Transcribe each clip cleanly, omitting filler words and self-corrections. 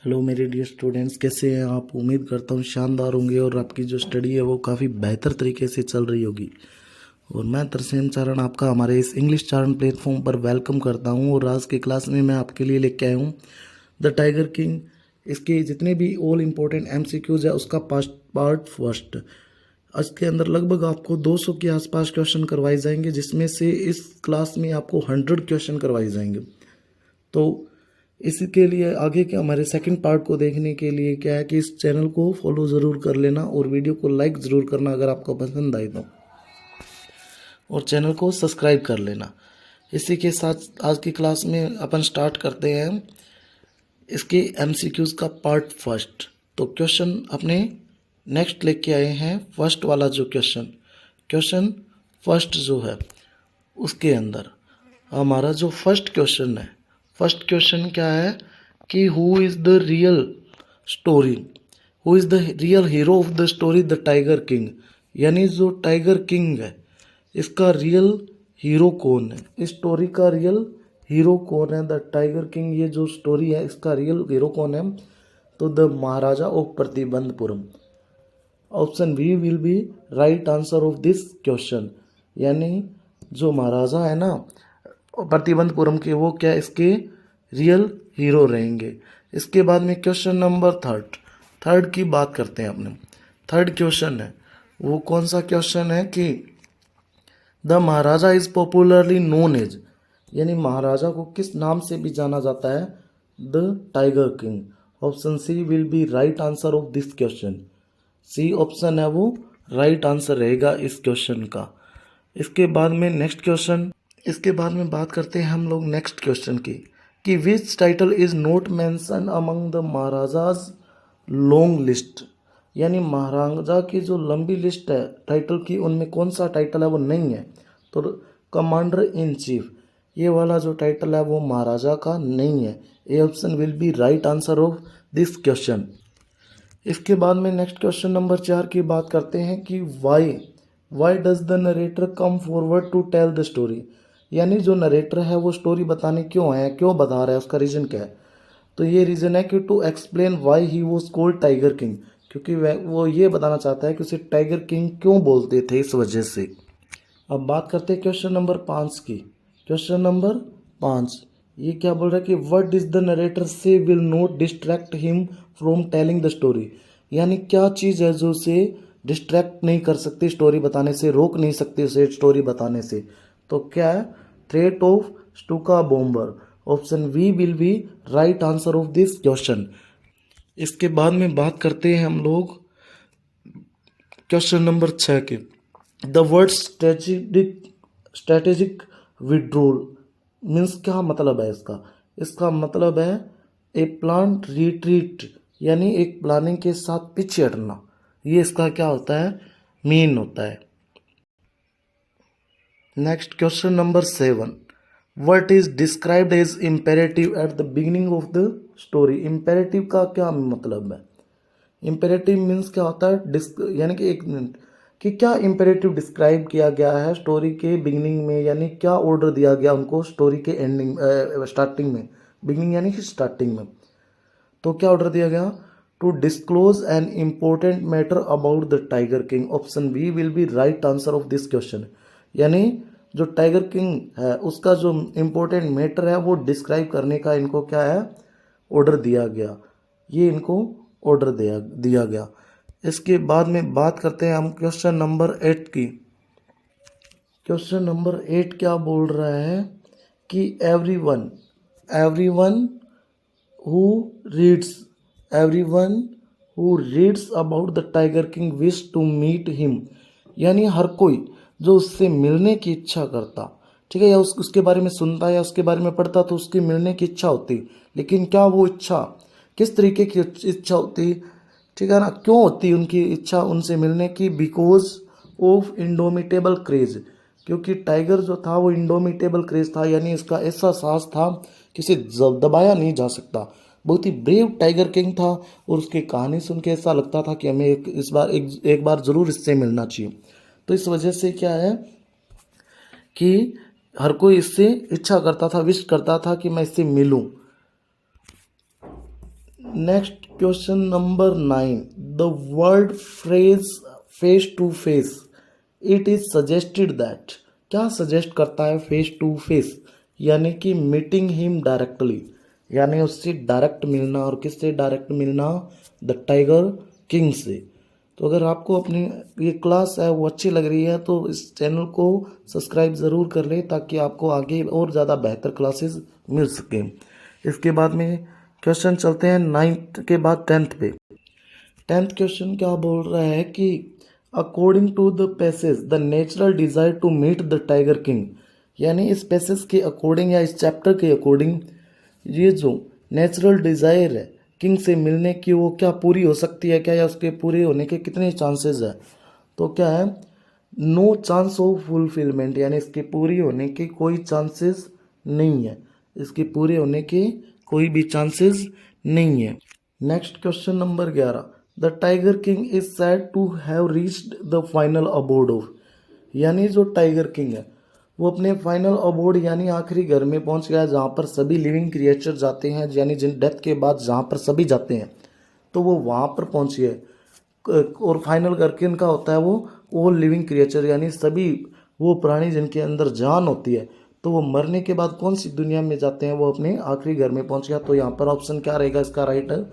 Hello मेरे dear students, कैसे हैं आप। उम्मीद करता हूँ शानदार होंगे और आपकी जो स्टडी है वो काफ़ी बेहतर तरीके से चल रही होगी। और मैं तरसेम चारण आपका हमारे इस इंग्लिश चारण प्लेटफॉर्म पर वेलकम करता हूँ। और आज की क्लास में मैं आपके लिए लेके आया हूँ द टाइगर किंग। इसके जितने भी ऑल इम्पोर्टेंट MCQs है उसका पार्ट फर्स्ट। आज के अंदर लगभग आपको 200 के आसपास क्वेश्चन करवाए जाएंगे, जिसमें से इस क्लास में आपको 100 क्वेश्चन करवाए जाएंगे। तो इसके लिए आगे के हमारे सेकंड पार्ट को देखने के लिए क्या है कि इस चैनल को फॉलो ज़रूर कर लेना और वीडियो को लाइक ज़रूर करना अगर आपको पसंद आए तो, और चैनल को सब्सक्राइब कर लेना। इसी के साथ आज की क्लास में अपन स्टार्ट करते हैं इसके MCQs का पार्ट फर्स्ट। तो क्वेश्चन अपने नेक्स्ट लेके आए हैं। फर्स्ट वाला जो क्वेश्चन फर्स्ट जो है उसके अंदर हमारा जो फर्स्ट क्वेश्चन क्या है कि who is the real story, who is the real hero of the story the tiger king. यानी जो टाइगर किंग है इसका रियल हीरो कौन है, इस स्टोरी का रियल हीरो कौन है। द टाइगर किंग ये जो स्टोरी है इसका रियल हीरो कौन है। तो the Maharaja of Pratibandhapuram. Option B will be right answer of this question. यानी जो महाराजा है ना प्रतिबंधपुरम के, वो क्या इसके रियल हीरो रहेंगे। इसके बाद में क्वेश्चन नंबर थर्ड की बात करते हैं अपने। थर्ड क्वेश्चन है वो कौन सा क्वेश्चन है कि the Maharaja is popularly known as, यानी महाराजा को किस नाम से भी जाना जाता है, the tiger king. Option C will be right answer of this question. C option है वो राइट आंसर रहेगा इस क्वेश्चन का। इसके बाद में बात करते हैं हम लोग नेक्स्ट क्वेश्चन की कि which title is not mention among the maharaja's long list. यानी महाराजा की जो लंबी लिस्ट है टाइटल की, उनमें कौन सा टाइटल है वो नहीं है। तो कमांडर इन चीफ ये वाला जो टाइटल है वो महाराजा का नहीं है। A option will be right answer of this question. इसके बाद में नेक्स्ट क्वेश्चन नंबर 4 की बात करते हैं कि why does the narrator come forward to tell the story. यानी जो नरेटर है वो स्टोरी बताने क्यों है, क्यों बता रहा है, उसका रीज़न क्या है। तो ये रीज़न है कि to explain why he was called tiger king, क्योंकि वो ये बताना चाहता है कि उसे टाइगर किंग क्यों बोलते थे, इस वजह से। अब बात करते हैं क्वेश्चन नंबर 5 की। क्वेश्चन नंबर 5 ये क्या बोल रहा है कि व्हाट इज द नरेटर से will not distract him from telling the story. यानी क्या चीज़ है जो उसे डिस्ट्रैक्ट नहीं कर सकती, स्टोरी बताने से रोक नहीं सकती उसे स्टोरी बताने से। तो क्या है, threat of Stuka bomber. Option B will be right answer of this question. इसके बाद में बात करते हैं हम लोग क्वेश्चन नंबर 6 के। The word strategic withdrawal means क्या मतलब है इसका। इसका मतलब है ए प्लान रिट्रीट, यानी एक प्लानिंग के साथ पीछे हटना। ये इसका क्या होता है, मीन होता है। Next question number 7, what is described as imperative at the beginning of the story. Imperative का क्या मतलब है। इम्पेरेटिव मीन्स क्या होता है, यानी कि एक मिनट कि क्या इम्पेरेटिव डिस्क्राइब किया गया है स्टोरी के बिगिनिंग में, यानी क्या ऑर्डर दिया गया उनको स्टोरी के एंडिंग स्टार्टिंग में। बिगिनिंग यानी कि स्टार्टिंग में। तो क्या ऑर्डर दिया गया, to disclose an important matter about the tiger king. Option B will be right answer of this question. यानी जो टाइगर किंग है उसका जो इम्पोर्टेंट मैटर है वो डिस्क्राइब करने का इनको क्या है, ऑर्डर दिया गया। ये इनको ऑर्डर दिया गया। इसके बाद में बात करते हैं हम क्वेश्चन नंबर 8 की। क्वेश्चन नंबर 8 क्या बोल रहा है कि everyone who reads about the tiger king wish to meet him. यानी हर कोई जो उससे मिलने की इच्छा करता, ठीक है, या उसके बारे में सुनता या उसके बारे में पढ़ता तो उसकी मिलने की इच्छा होती। लेकिन क्या वो इच्छा किस तरीके की इच्छा होती, ठीक है ना, क्यों होती उनकी इच्छा उनसे मिलने की, बिकॉज ऑफ इंडोमिटेबल क्रेज। क्योंकि टाइगर जो था वो इंडोमिटेबल क्रेज था, यानी इसका ऐसा साहस था कि इसे दबाया नहीं जा सकता। बहुत ही ब्रेव टाइगर किंग था और उसकी कहानी सुन के ऐसा लगता था कि हमें एक बार ज़रूर इससे मिलना चाहिए। तो इस वजह से क्या है कि हर कोई इससे इच्छा करता था, विश करता था कि मैं इससे मिलूं। Next question number 9, the word phrase face to face, it is suggested that, क्या सजेस्ट करता है फेस टू फेस, यानी कि मीटिंग हिम डायरेक्टली, यानी उससे डायरेक्ट मिलना। और किससे डायरेक्ट मिलना? द टाइगर किंग से। तो अगर आपको अपनी ये क्लास है वो अच्छी लग रही है तो इस चैनल को सब्सक्राइब ज़रूर कर लें ताकि आपको आगे और ज़्यादा बेहतर क्लासेस मिल सकें। इसके बाद में क्वेश्चन चलते हैं 9th के बाद 10th पे। 10th क्वेश्चन क्या बोल रहा है कि according to the passage the natural desire to meet the tiger king, यानी इस पैसेज के अकॉर्डिंग या इस चैप्टर के अकॉर्डिंग ये जो नेचुरल डिज़ायर है किंग से मिलने की वो क्या पूरी हो सकती है क्या, या उसके पूरे होने के कितने चांसेस है? तो क्या है? नो चांस ऑफ फुलफिलमेंट, यानी इसके पूरी होने के कोई चांसेस नहीं है, इसके पूरे होने के कोई भी चांसेस नहीं है। Next question number 11, the tiger king is said to have reached the final abode of, यानी जो टाइगर किंग है वो अपने फाइनल अबोर्ड यानी आखिरी घर में पहुंच गया जहाँ पर सभी लिविंग क्रिएचर जाते हैं, यानी जिन डेथ के बाद जहाँ पर सभी जाते हैं तो वो वहाँ पर पहुँची है। और फाइनल घर किनका होता है? वो ऑल लिविंग क्रिएचर, यानी सभी वो प्राणी जिनके अंदर जान होती है तो वो मरने के बाद कौन सी दुनिया में जाते हैं? वो अपने आखिरी घर में पहुंच गया। तो यहाँ पर ऑप्शन क्या रहेगा इसका राइट है?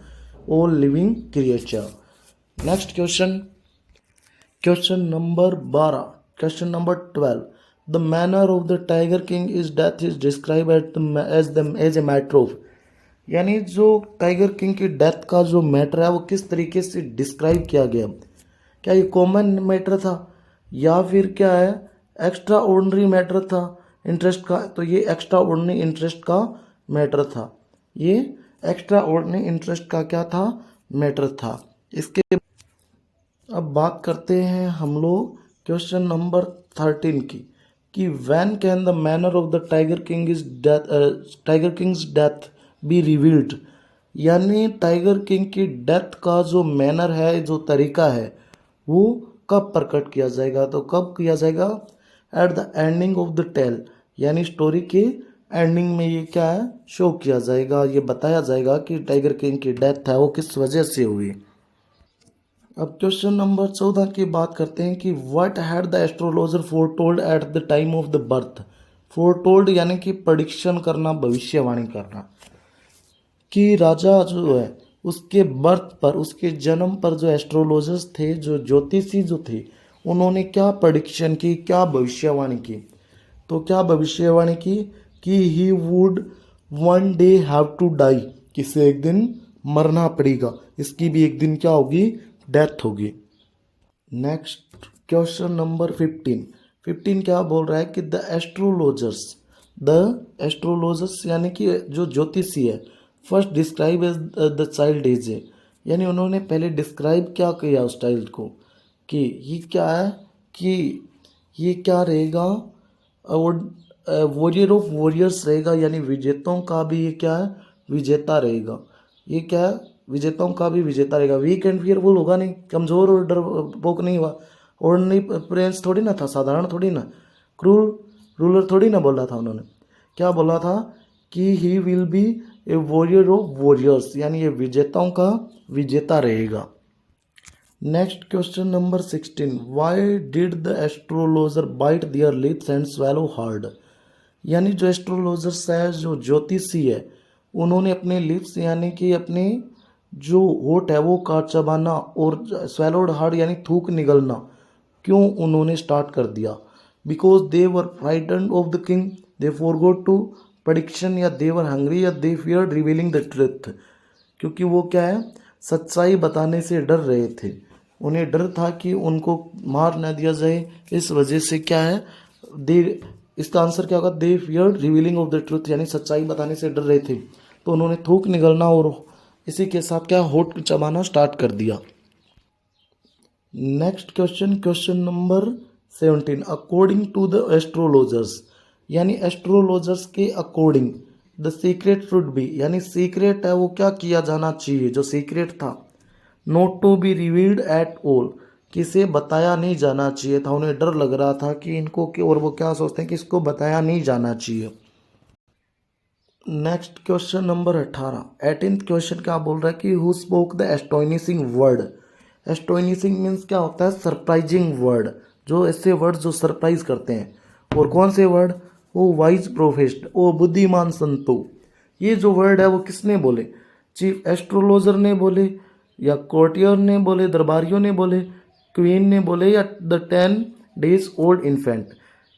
All living creature. Next question, question number 12, question number 12, the manner of the tiger king is death is describe as a matter of, यानी जो टाइगर किंग की डेथ का जो मैटर है वो किस तरीके से डिस्क्राइब किया गया? क्या ये कॉमन मैटर था या फिर क्या है एक्स्ट्रा ऑर्डिनरी मैटर था इंटरेस्ट का? तो ये एक्स्ट्रा ऑर्डिनरी इंटरेस्ट का मैटर था, ये एक्स्ट्रा ऑर्डिनरी इंटरेस्ट का क्या था? मैटर था। इसके अब बात करते हैं हम लोग क्वेश्चन नंबर 13 की, कि when can the manner of the tiger Kings death be revealed, यानी टाइगर किंग की डेथ का जो मैनर है, जो तरीका है, वो कब प्रकट किया जाएगा? तो कब किया जाएगा? At the ending of the tale, यानी स्टोरी के एंडिंग में ये क्या है? शो किया जाएगा, ये बताया जाएगा कि टाइगर किंग की डेथ है वो किस वजह से हुई। अब क्वेश्चन नंबर 14 की बात करते हैं कि what had the astrologer foretold at the time of the birth. Foretold यानी कि प्रेडिक्शन करना, भविष्यवाणी करना, कि राजा जो है उसके बर्थ पर, उसके जन्म पर जो एस्ट्रोलॉजर्स थे, जो ज्योतिषी जो थे, उन्होंने क्या प्रेडिक्शन की, क्या भविष्यवाणी की? तो क्या भविष्यवाणी की कि he would one day have to die, किसे एक दिन मरना पड़ेगा, इसकी भी एक दिन क्या होगी? डेथ होगी। नेक्स्ट क्वेश्चन नंबर 15 क्या बोल रहा है कि द एस्ट्रोलॉजर्स यानी कि जो ज्योतिषी है, first describe as the child as a, यानी उन्होंने पहले डिस्क्राइब क्या किया उस चाइल्ड को कि ये क्या है, कि ये क्या रहेगा? वॉरियर ऑफ वॉरियर्स रहेगा, यानी विजेताओं का भी ये क्या है? विजेता रहेगा। ये क्या है? विजेताओं का भी विजेता रहेगा। वीक एंड फियरफुल होगा नहीं, कमज़ोर और डरपोक नहीं हुआ। ऑर्डिनरी प्रिंस थोड़ी ना था, साधारण थोड़ी ना, क्रूर रूलर थोड़ी ना बोला था उन्होंने। क्या बोला था? कि he will be a warrior of warriors, यानी ये विजेताओं का विजेता रहेगा। Next question number 16, why did the astrologer bite their lips and swallow hard, यानी जो एस्ट्रोलॉजर्स है, जो ज्योतिषी है, उन्होंने अपने लिप्स यानी कि अपने जो होठ है वो काट चबाना और स्वेलोड हार्ड यानी थूक निगलना क्यों उन्होंने स्टार्ट कर दिया? Because they were frightened of the king, they forgot to prediction, या दे वर हंग्री, या they feared revealing the truth, क्योंकि वो क्या है? सच्चाई बताने से डर रहे थे, उन्हें डर था कि उनको मार न दिया जाए, इस वजह से क्या है? दे, इसका आंसर क्या होगा? They feared revealing of the truth, यानी सच्चाई बताने से डर रहे थे तो उन्होंने थूक निगलना और इसी के साथ क्या होठ चबाना स्टार्ट कर दिया। Next question, question number 17, according to the astrologers, यानी एस्ट्रोलॉजर्स के according the secret should be, यानी सीक्रेट है वो क्या किया जाना चाहिए? जो सीक्रेट था, not to be revealed at all, किसे बताया नहीं जाना चाहिए था। उन्हें डर लग रहा था कि इनको, और वो क्या सोचते हैं कि इसको बताया नहीं जाना चाहिए। Next question number 18। 18th question क्या बोल रहा है कि who spoke the astonishing word. Astonishing means क्या होता है, सरप्राइजिंग वर्ड, जो ऐसे वर्ड जो सरप्राइज करते हैं। और कौन से वर्ड, वो वाइज प्रोफेस्ट, वो बुद्धिमान संतो। ये जो वर्ड है वो किसने बोले, चीफ एस्ट्रोलॉजर ने बोले, या कोर्टियर ने बोले, दरबारियों ने बोले, क्वीन ने बोले, या द 10 days ओल्ड इन्फेंट,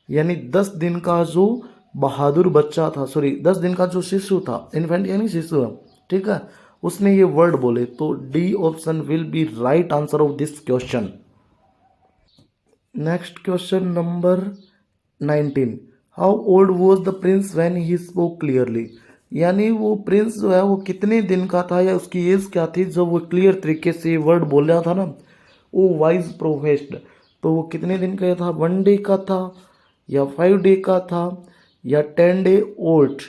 यानी 10 दिन का जो बहादुर बच्चा था, सॉरी 10 दिन का जो शिशु था, इन्फेंट यानी शिशु है, ठीक है, उसने ये वर्ड बोले। तो D option will be right answer of this question. Next question number 19। How old was the Prince when he spoke clearly. यानी वो प्रिंस जो है वो कितने दिन का था, या उसकी एज क्या थी जब वो क्लियर तरीके से वर्ड बोल रहा था ना, वो वाइज प्रोफेस्ड। तो वो कितने दिन का था, 1 day का था, या 5 day का था, या 10 day ओल्ड,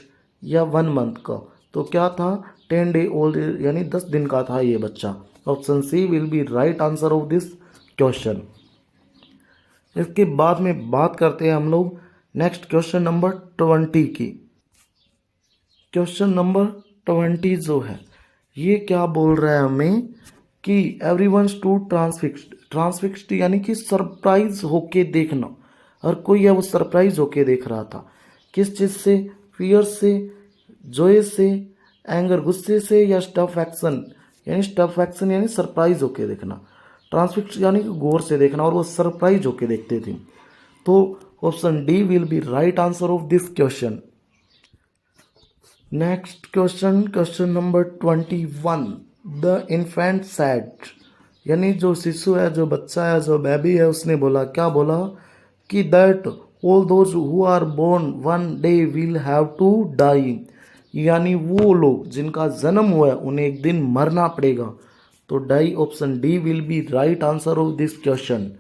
या 1 month का। तो क्या था, 10 day ओल्ड, यानी 10 दिन का था ये बच्चा। Option C will be right answer of this question. इसके बाद में बात करते हैं हम लोग नेक्स्ट क्वेश्चन नंबर 20 की। क्वेश्चन नंबर 20 जो है ये क्या बोल रहा है हमें कि एवरीवन स्टूड ट्रांसफिक्स्ड। ट्रांसफिक्स्ड यानी कि सरप्राइज होके देखना, और कोई है वो सरप्राइज होके देख रहा था, किस चीज़ से, फियर से, जॉय से, एंगर गुस्से से, या स्टफ एक्शन। यानी स्टफ एक्शन यानी सरप्राइज होके देखना, ट्रांसफिक्स्ड यानी कि गौर से देखना, और वो सरप्राइज होके देखते थे। तो option D will be right answer of this question. Next question, question number 21। The infant sad, यानी जो शिशु है, जो बच्चा है, जो बेबी है, उसने बोला, क्या बोला कि that all those who are born one day will have to die. यानी वो लोग जिनका जन्म हुआ है उन्हें एक दिन मरना पड़ेगा। तो die option D will be right answer of this question.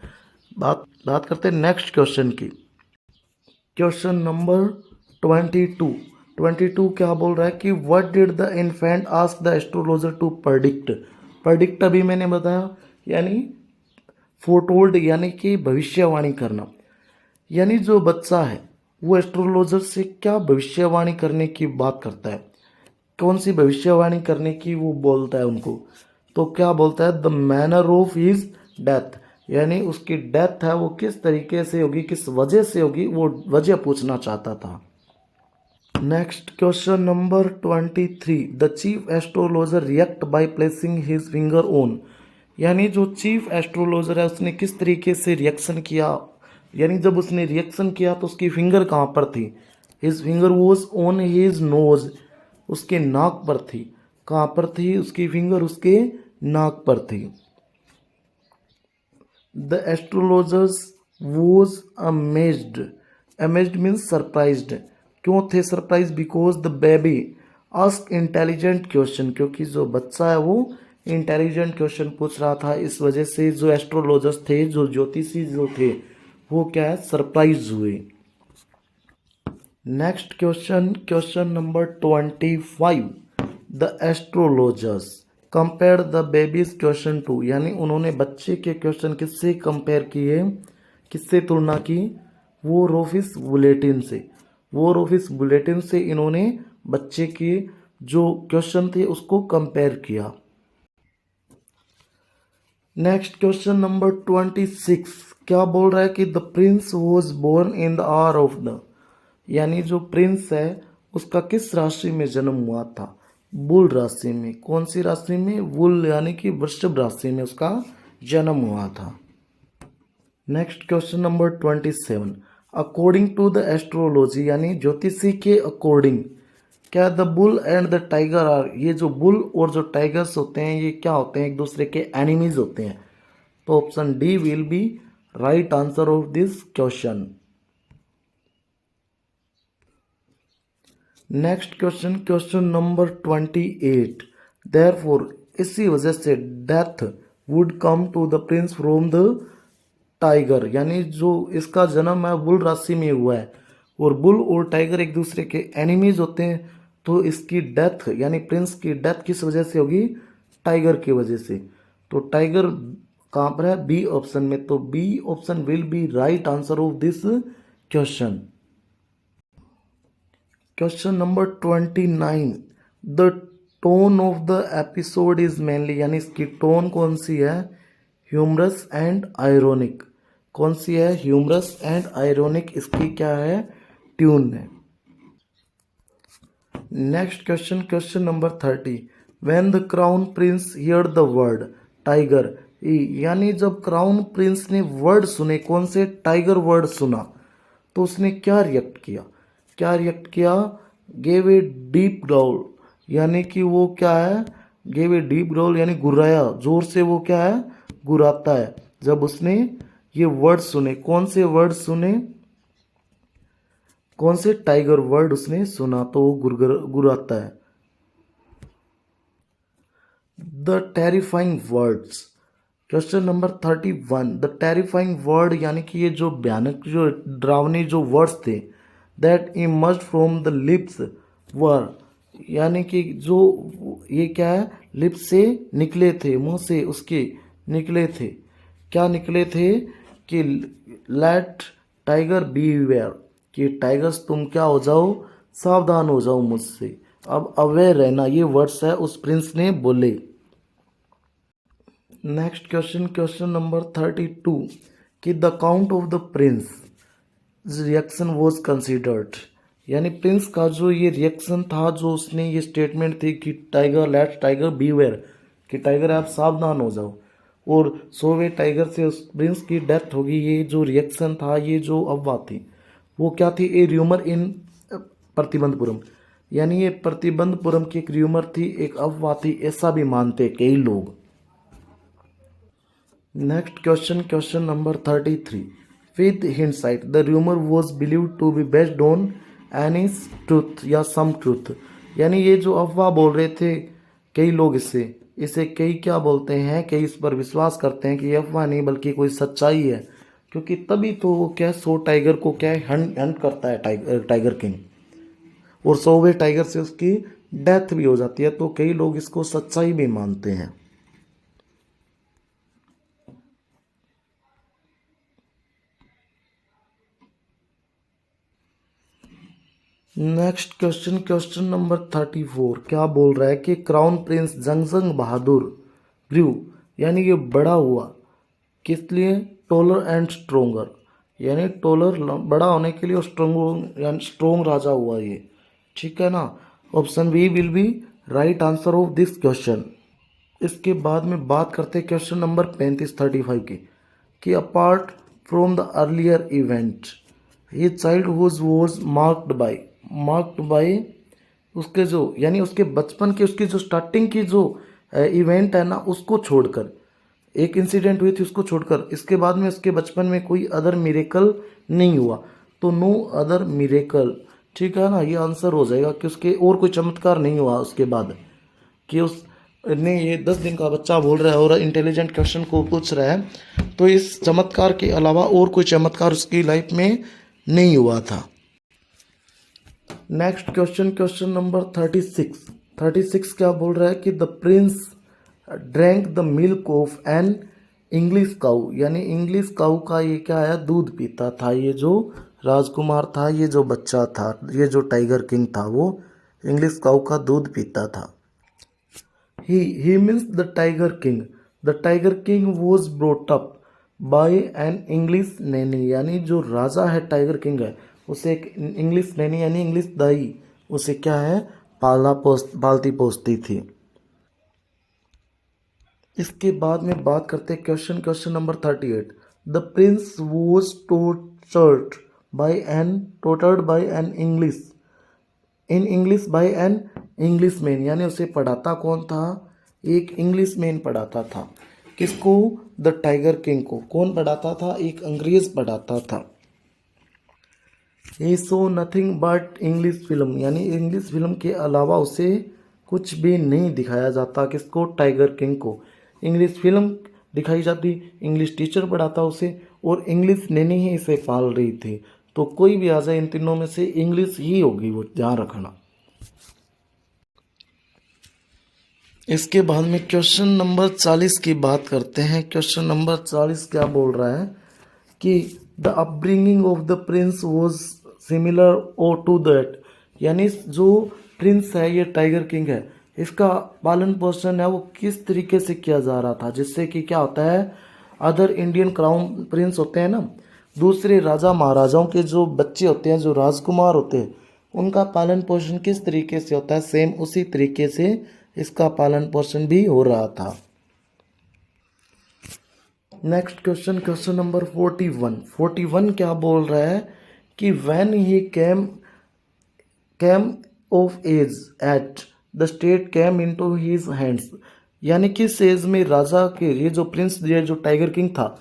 बात करते हैं नेक्स्ट क्वेश्चन की। Question number 22। 22 क्या बोल रहा है कि what did the infant ask the astrologer to predict. Predict अभी मैंने बताया, यानी फोरटोल्ड यानी कि भविष्यवाणी करना। यानी जो बच्चा है वो एस्ट्रोलॉजर से क्या भविष्यवाणी करने की बात करता है, कौन सी भविष्यवाणी करने की वो बोलता है उनको। तो क्या बोलता है, the manner of his death, यानी उसकी डेथ है वो किस तरीके से होगी, किस वजह से होगी, वो वजह पूछना चाहता था। Next question number 23। The chief astrologer react by placing his finger on. यानी जो चीफ एस्ट्रोलॉजर है उसने किस तरीके से रिएक्शन किया, यानी जब उसने रिएक्शन किया तो उसकी फिंगर कहाँ पर थी, his finger was on his nose, उसके नाक पर थी। कहाँ पर थी उसकी फिंगर, उसके नाक पर थी। The astrologers was amazed. Amazed means surprised. क्यों थे surprise, because the baby ask intelligent question, क्योंकि जो बच्चा है वो इंटेलिजेंट क्वेश्चन पूछ रहा था। इस वजह से जो एस्ट्रोलॉजर्स थे, जो ज्योतिषी जो थे, वो क्या है, सरप्राइज हुए। Next question, question number 25। The astrologers compare the babies question to, यानी उन्होंने बच्चे के क्वेश्चन किससे कंपेयर किए, किससे तुलना की, वॉर ऑफिस बुलेटिन से। वॉर ऑफिस बुलेटिन से इन्होंने बच्चे के जो क्वेश्चन थे उसको कंपेयर किया। नेक्स्ट क्वेश्चन नंबर 26 क्या बोल रहा है कि the prince was born in the hour of the, यानी जो प्रिंस है उसका किस राशि में जन्म हुआ था, बुल राशि में। कौन सी राशि में, बुल यानी कि वृषभ राशि में उसका जन्म हुआ था। Next question number 27। According to the astrology, यानी ज्योतिषी के अकॉर्डिंग, क्या the bull and the tiger are, ये जो बुल और जो टाइगर्स होते हैं ये क्या होते हैं, एक दूसरे के एनिमीज होते हैं। तो option D will be right answer of this question. Next question, question number 28। Therefore, इसी वजह से death would come to the prince from the tiger, यानी जो इसका जन्म है बुल राशि में हुआ है और बुल और टाइगर एक दूसरे के एनिमीज होते हैं, तो इसकी डेथ यानी प्रिंस की डेथ किस वजह से होगी, टाइगर की वजह से। तो टाइगर कहाँ पर है, बी ऑप्शन में। तो B option will be right answer of this question. Question number 29, the tone of the episode is mainly, यानी इसकी टोन कौन सी है? Humorous and ironic. कौन सी है? ह्यूमरस एंड आयरोनिक इसकी क्या है? ट्यून है। Next question, question number 30, when the crown Prince here the word tiger, यानी जब क्राउन प्रिंस ने वर्ड सुने, कौन से? टाइगर वर्ड सुना, तो उसने क्या रिएक्ट किया? क्या रिएक्ट किया? गेव ए डीप ग्राउल, यानी कि वो क्या है? गेव ए डीप ग्राउल यानी गुर्राया, जोर से वो क्या है? गुर्राता है। जब उसने ये वर्ड सुने, कौन से वर्ड सुने? कौन से टाइगर वर्ड उसने सुना तो वो गुर्राता है। The terrifying words, question number 31, the terrifying word, यानी कि ये जो भयानक, जो डरावनी जो वर्ड्स थे, that emerged from the lips were, यानी कि जो ये क्या है? लिप्स से निकले थे, मुंह से उसके निकले थे। क्या निकले थे? कि लेट टाइगर बीवेयर, कि टाइगर्स तुम क्या हो जाओ? सावधान हो जाओ मुझसे। अब अवेयर रहना, ये वर्ड्स है उस प्रिंस ने बोले। नेक्स्ट क्वेश्चन, क्वेश्चन नंबर 32, कि the count of the Prince reaction was considered, यानी प्रिंस का जो ये रिएक्शन था, जो उसने ये स्टेटमेंट थी कि टाइगर लेट टाइगर बीवेयर, कि टाइगर आप सावधान हो जाओ, और 100वें टाइगर से उस प्रिंस की डेथ होगी, ये जो रिएक्शन था, ये जो अफवाह थी, वो क्या थी? ए र्यूमर इन प्रतिबंधपुरम, यानी ये प्रतिबंधपुरम की एक र्यूमर थी, एक अफवाह थी, ऐसा भी मानते कई लोग। Next question, question number 33, with hindsight the rumour was believed to be based on any truth या सम ट्रूथ, यानी ये जो अफवाह बोल रहे थे कई लोग, इसे कई क्या बोलते हैं? कई इस पर विश्वास करते हैं कि ये अफवाह नहीं बल्कि कोई सच्चाई है, क्योंकि तभी तो वो क्या 100 टाइगर को क्या हंट करता है टाइगर किंग, और 100वें टाइगर से उसकी डेथ भी हो जाती है, तो कई लोग इसको सच्चाई भी मानते हैं। नेक्स्ट क्वेश्चन, क्वेश्चन नंबर 34, क्या बोल रहा है? कि क्राउन प्रिंस जंगजंग बहादुर ग्रू, यानी ये बड़ा हुआ, किस लिए? टोलर एंड स्ट्रोंगर, यानी टोलर बड़ा होने के लिए, और स्ट्रोंग यानी स्ट्रोंग राजा हुआ ये, ठीक है ना। Option B will be right answer of this question. इसके बाद में बात करते हैं क्वेश्चन नंबर 35 की, कि apart from the earlier event ये चाइल्डहुड वॉज मार्क्ड बाय उसके जो, यानी उसके बचपन की, उसकी जो स्टार्टिंग की जो इवेंट है ना, उसको छोड़कर, एक इंसिडेंट हुई थी उसको छोड़कर, इसके बाद में उसके बचपन में कोई अदर मिरेकल नहीं हुआ, तो नो अदर मिरेकल, ठीक है ना। ये आंसर हो जाएगा कि उसके और कोई चमत्कार नहीं हुआ उसके बाद, कि उसने ये 10 दिन का बच्चा बोल रहा है और इंटेलिजेंट क्वेश्चन को पूछ रहा है, तो इस चमत्कार के अलावा और कोई चमत्कार उसकी लाइफ में नहीं हुआ था। नेक्स्ट क्वेश्चन, क्वेश्चन नंबर 36 क्या बोल रहा है? कि the prince drank the milk of an English cow, यानी इंग्लिश काऊ का ये क्या है? दूध पीता था। ये जो राजकुमार था, ये जो बच्चा था, ये जो टाइगर किंग था, वो इंग्लिश काऊ का दूध पीता था। He means the tiger king. The tiger king was brought up by an English nanny, यानी जो राजा है टाइगर किंग है, उसे एक इंग्लिश नैनी यानी इंग्लिश दाई उसे क्या है? पालती पोसती थी। इसके बाद में बात करते हैं question number 38, the prince was tutored by an English by an English man, यानी उसे पढ़ाता कौन था? एक इंग्लिश मैन पढ़ाता था। किसको? द टाइगर किंग को। कौन पढ़ाता था? एक अंग्रेज पढ़ाता था। He saw nothing but English film, यानी इंग्लिश फिल्म के अलावा उसे कुछ भी नहीं दिखाया जाता। किसको? टाइगर किंग को। इंग्लिश फिल्म दिखाई जाती, इंग्लिश टीचर पढ़ाता उसे, और इंग्लिश नैनी ही इसे पाल रही थी। तो कोई भी आ जाए इन तीनों में से इंग्लिश ही होगी, वो ध्यान रखना। इसके बाद में क्वेश्चन नंबर 40 की बात करते हैं। क्वेश्चन नंबर 40 क्या बोल रहा है? कि the upbringing of the prince was similar और टू दैट, यानी जो प्रिंस है ये टाइगर किंग है, इसका पालन पोषण है वो किस तरीके से किया जा रहा था, जिससे कि क्या होता है अदर इंडियन क्राउन प्रिंस होते हैं ना, दूसरे राजा महाराजाओं के जो बच्चे होते हैं, जो राजकुमार होते हैं, उनका पालन पोषण किस तरीके से होता है, सेम उसी तरीके से इसका पालन पोषण भी हो रहा था। नेक्स्ट क्वेश्चन, क्वेश्चन नंबर 41 क्या बोल रहा है कि when he came of age at the state came into his hands, यानी किस एज में राजा के ये जो प्रिंस ये जो टाइगर किंग था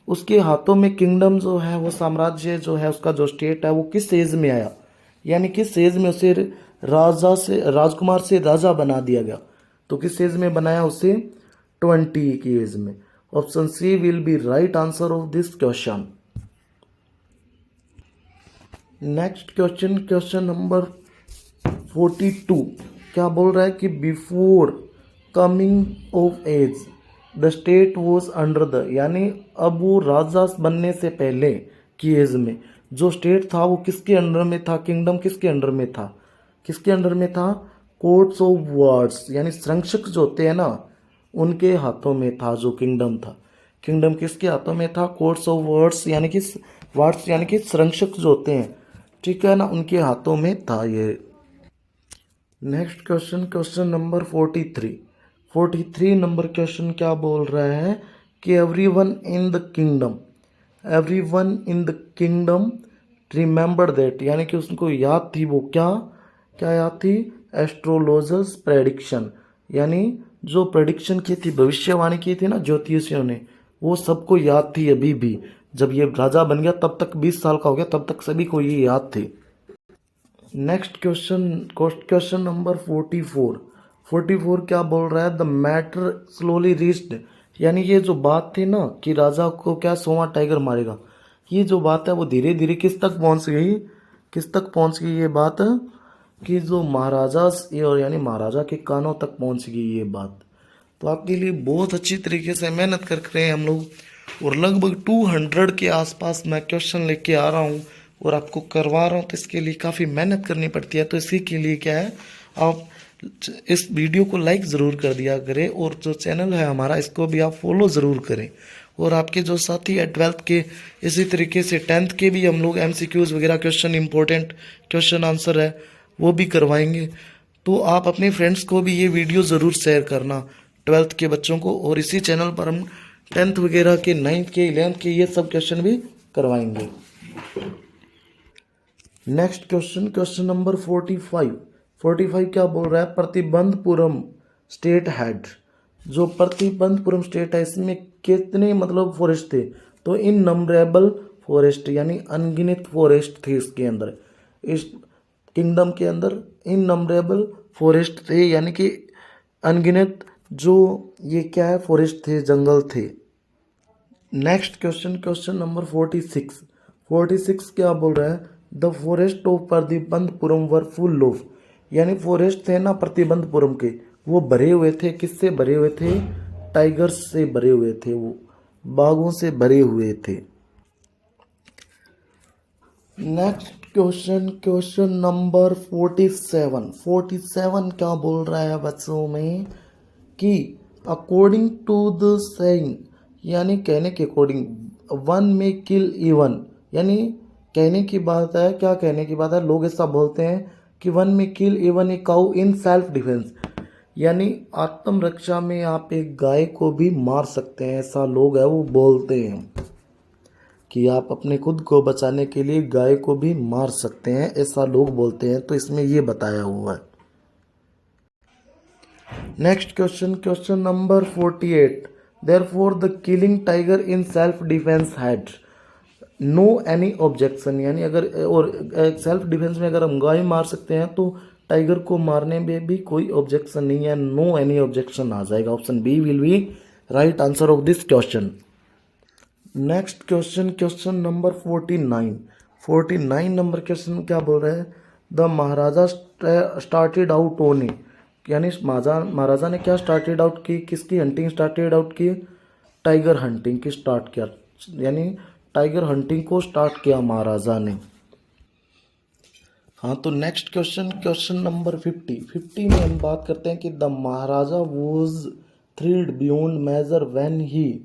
उसके हाथों में किंगडम जो है वो साम्राज्य जो है उसका जो स्टेट है वो किस एज में आया, यानी किस एज में उसे राजा से राजकुमार से राजा बना दिया गया, तो किस एज में बनाया उसे 20 की एज में। Option C will be right answer of this question. Next question, question number 42 क्या बोल रहा है कि before coming of age the state was under the, यानी अब वो राजा बनने से पहले की एज में जो स्टेट था वो किसके अंडर में था, किंगडम किसके अंडर में था, किसके अंडर में था, कोर्ट्स ऑफ वार्ड्स, यानी संरक्षक जो होते हैं ना उनके हाथों में था जो किंगडम था। किंगडम किसके हाथों में था, कोर्ट्स ऑफ वार्ड्स यानी कि वार्ड्स यानी कि संरक्षक जो होते हैं, ठीक है ना, उनके हाथों में था ये। Next question, question number 43 number question क्या बोल रहा है कि everyone in the kingdom remember that, यानी कि उसको याद थी वो क्या क्या याद थी, एस्ट्रोलॉजर्स प्रेडिक्शन, यानी जो प्रेडिक्शन की थी, भविष्यवाणी की थी ना ज्योतिषियों ने, वो सबको याद थी अभी भी। जब ये राजा बन गया तब तक 20 साल का हो गया, तब तक सभी को ये याद थी। नेक्स्ट क्वेश्चन, क्वेश्चन नंबर 44 क्या बोल रहा है, द मैटर स्लोली रीच्ड, यानी ये जो बात थी ना कि राजा को क्या 100वां टाइगर मारेगा, ये जो बात है वो धीरे धीरे किस तक पहुंच गई ये बात, कि जो महाराजा और यानी महाराजा के कानों तक पहुंच गई ये बात। तो आपके लिए बहुत अच्छी तरीके से मेहनत कर रहे हैं हम लोग, और लगभग 200 के आसपास मैं क्वेश्चन लेके आ रहा हूँ और आपको करवा रहा हूँ, तो इसके लिए काफ़ी मेहनत करनी पड़ती है। तो इसी के लिए क्या है, आप इस वीडियो को लाइक ज़रूर कर दिया करें, और जो चैनल है हमारा इसको भी आप फॉलो ज़रूर करें। और आपके जो साथी है 12th के, इसी तरीके से 10th के भी हम लोग MCQs वगैरह क्वेश्चन, इंपॉर्टेंट क्वेश्चन आंसर है वो भी करवाएंगे। तो आप अपने फ्रेंड्स को भी ये वीडियो ज़रूर शेयर करना, 12th के बच्चों को, और इसी चैनल पर हम 10th वगैरह के, 9th के, 11th के ये सब क्वेश्चन भी करवाएंगे। नेक्स्ट क्वेश्चन, क्वेश्चन नंबर 45 क्या बोल रहा है, प्रतिबंधपुरम स्टेट हेड, जो प्रतिबंधपुरम स्टेट है इसमें कितने मतलब फॉरेस्ट थे, तो इननंबरेबल फॉरेस्ट, यानी अनगिनत फॉरेस्ट थे इसके अंदर, इस किंगडम के अंदर इननंबरेबल फॉरेस्ट थे, यानी कि अनगिनत जो ये क्या है फॉरेस्ट थे, जंगल थे। नेक्स्ट क्वेश्चन, क्वेश्चन नंबर 46 क्या बोल रहा है, the forest of Pratibandapuram were full of, यानी फॉरेस्ट थे ना प्रतिबंधपुरम के, वो भरे हुए थे, किससे भरे हुए थे, टाइगर्स से भरे हुए थे, वो बाघों से भरे हुए थे। नेक्स्ट क्वेश्चन, क्वेश्चन नंबर 47 क्या बोल रहा है बच्चों में कि अकॉर्डिंग टू द सेइंग, यानी कहने के according, one may kill even, यानी कहने की बात है, क्या कहने की बात है, लोग ऐसा बोलते हैं कि one may kill even a cow in self defence, यानी आत्मरक्षा में आप एक गाय को भी मार सकते हैं, ऐसा लोग है वो बोलते हैं कि आप अपने खुद को बचाने के लिए गाय को भी मार सकते हैं, ऐसा लोग बोलते हैं। तो इसमें ये बताया हुआ है। Next question, question number 48, therefore the killing tiger in self defence had no any objection, यानी अगर और सेल्फ डिफेंस में अगर हम गाय मार सकते हैं तो टाइगर को मारने में भी कोई ऑब्जेक्शन नहीं है, नो एनी ऑब्जेक्शन आ जाएगा। Option B will be right answer of this question. Next question, question number 49 number question क्या बोल रहा है, the Maharaja started out on, यानी महाराजा ने क्या स्टार्टेड आउट की, किसकी हंटिंग स्टार्टेड आउट की, टाइगर हंटिंग की स्टार्ट किया, यानी टाइगर हंटिंग को स्टार्ट किया महाराजा ने। हाँ, तो नेक्स्ट क्वेश्चन, क्वेश्चन नंबर 50 में हम बात करते हैं कि the Maharaja was thrilled beyond measure when he,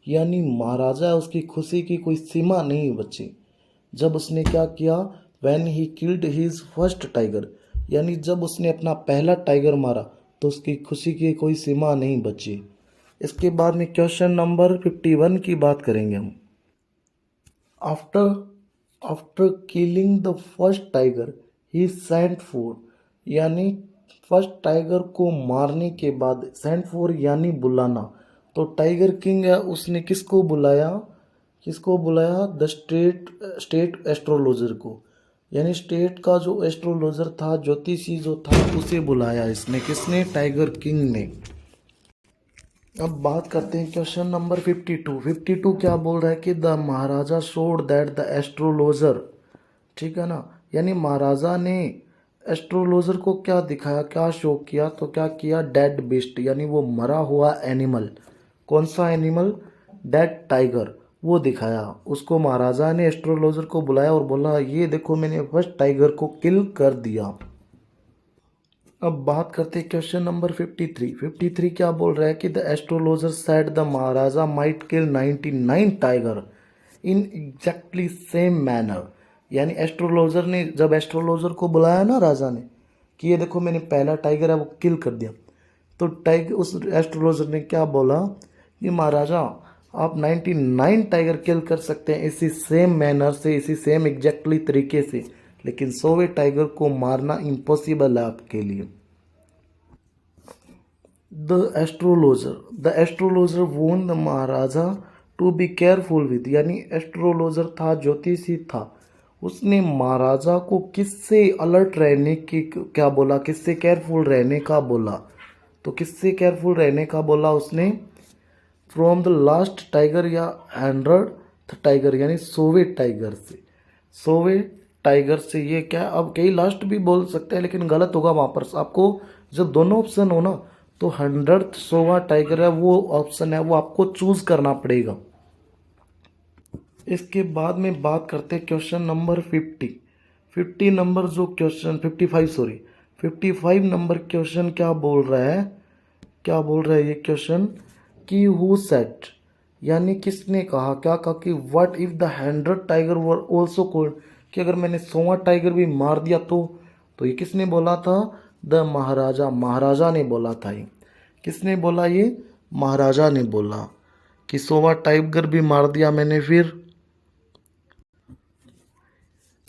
यानी महाराजा उसकी खुशी की कोई सीमा नहीं बची जब उसने क्या किया, when he killed his first tiger, यानी जब उसने अपना पहला टाइगर मारा तो उसकी खुशी की कोई सीमा नहीं बची। इसके बाद में क्वेश्चन नंबर 51 की बात करेंगे हम। After after killing the first tiger he sent for, यानी फर्स्ट टाइगर को मारने के बाद सेंट फॉर यानी बुलाना, तो टाइगर किंग है उसने किसको बुलाया, द स्टेट एस्ट्रोलॉजर को, यानी स्टेट का जो एस्ट्रोलॉजर था, ज्योतिषी जो था, उसे बुलाया इसने, किसने, टाइगर किंग ने। अब बात करते हैं क्वेश्चन नंबर 52 क्या बोल रहा है कि the Maharaja showed that the astrologer, ठीक है ना, यानी महाराजा ने एस्ट्रोलॉजर को क्या दिखाया, क्या शो किया, तो क्या किया, डेड बिस्ट, यानी वो मरा हुआ एनिमल, कौन सा एनिमल, डेड टाइगर, वो दिखाया उसको। महाराजा ने एस्ट्रोलॉजर को बुलाया और बोला ये देखो मैंने फर्स्ट टाइगर को किल कर दिया। अब बात करते हैं क्वेश्चन नंबर 53 क्या बोल रहा है कि the astrologer said the Maharaja might kill 99 tiger in exactly same manner, यानी एस्ट्रोलॉजर ने, जब एस्ट्रोलॉजर को बुलाया ना राजा ने कि ये देखो मैंने पहला टाइगर है वो किल कर दिया, तो टाइगर, उस एस्ट्रोलॉजर ने क्या बोला कि महाराजा आप 99 टाइगर किल कर सकते हैं इसी सेम मैनर से, इसी सेम एग्जैक्टली तरीके से, लेकिन 100वें टाइगर को मारना इम्पॉसिबल है आपके लिए। The astrologer warned the Maharaja to be careful with, यानी एस्ट्रोलॉजर था, ज्योतिषी था, उसने महाराजा को किससे अलर्ट रहने की क्या बोला, किससे केयरफुल रहने का बोला, तो किससे केयरफुल रहने का बोला उसने, फ्रॉम द लास्ट टाइगर या 100th टाइगर, यानी 100वें टाइगर से, 100वें टाइगर से। ये क्या, अब कई लास्ट भी बोल सकते हैं लेकिन गलत होगा वहाँ पर, आपको जब दोनों ऑप्शन हो ना तो 100th 100वां टाइगर है वो ऑप्शन है, वो आपको चूज करना पड़ेगा। इसके बाद में बात करते हैं क्वेश्चन नंबर 50 नंबर जो क्वेश्चन 55 नंबर क्वेश्चन क्या बोल रहा है, ये क्वेश्चन कि हु सेट, यानी किसने कहा, क्या कहा कि what if the 100 tiger were also cold, कि अगर मैंने 100वां टाइगर भी मार दिया तो ये किसने बोला था, द महाराजा ने बोला था। ये किसने बोला, ये महाराजा ने बोला कि 100वां टाइगर भी मार दिया मैंने फिर।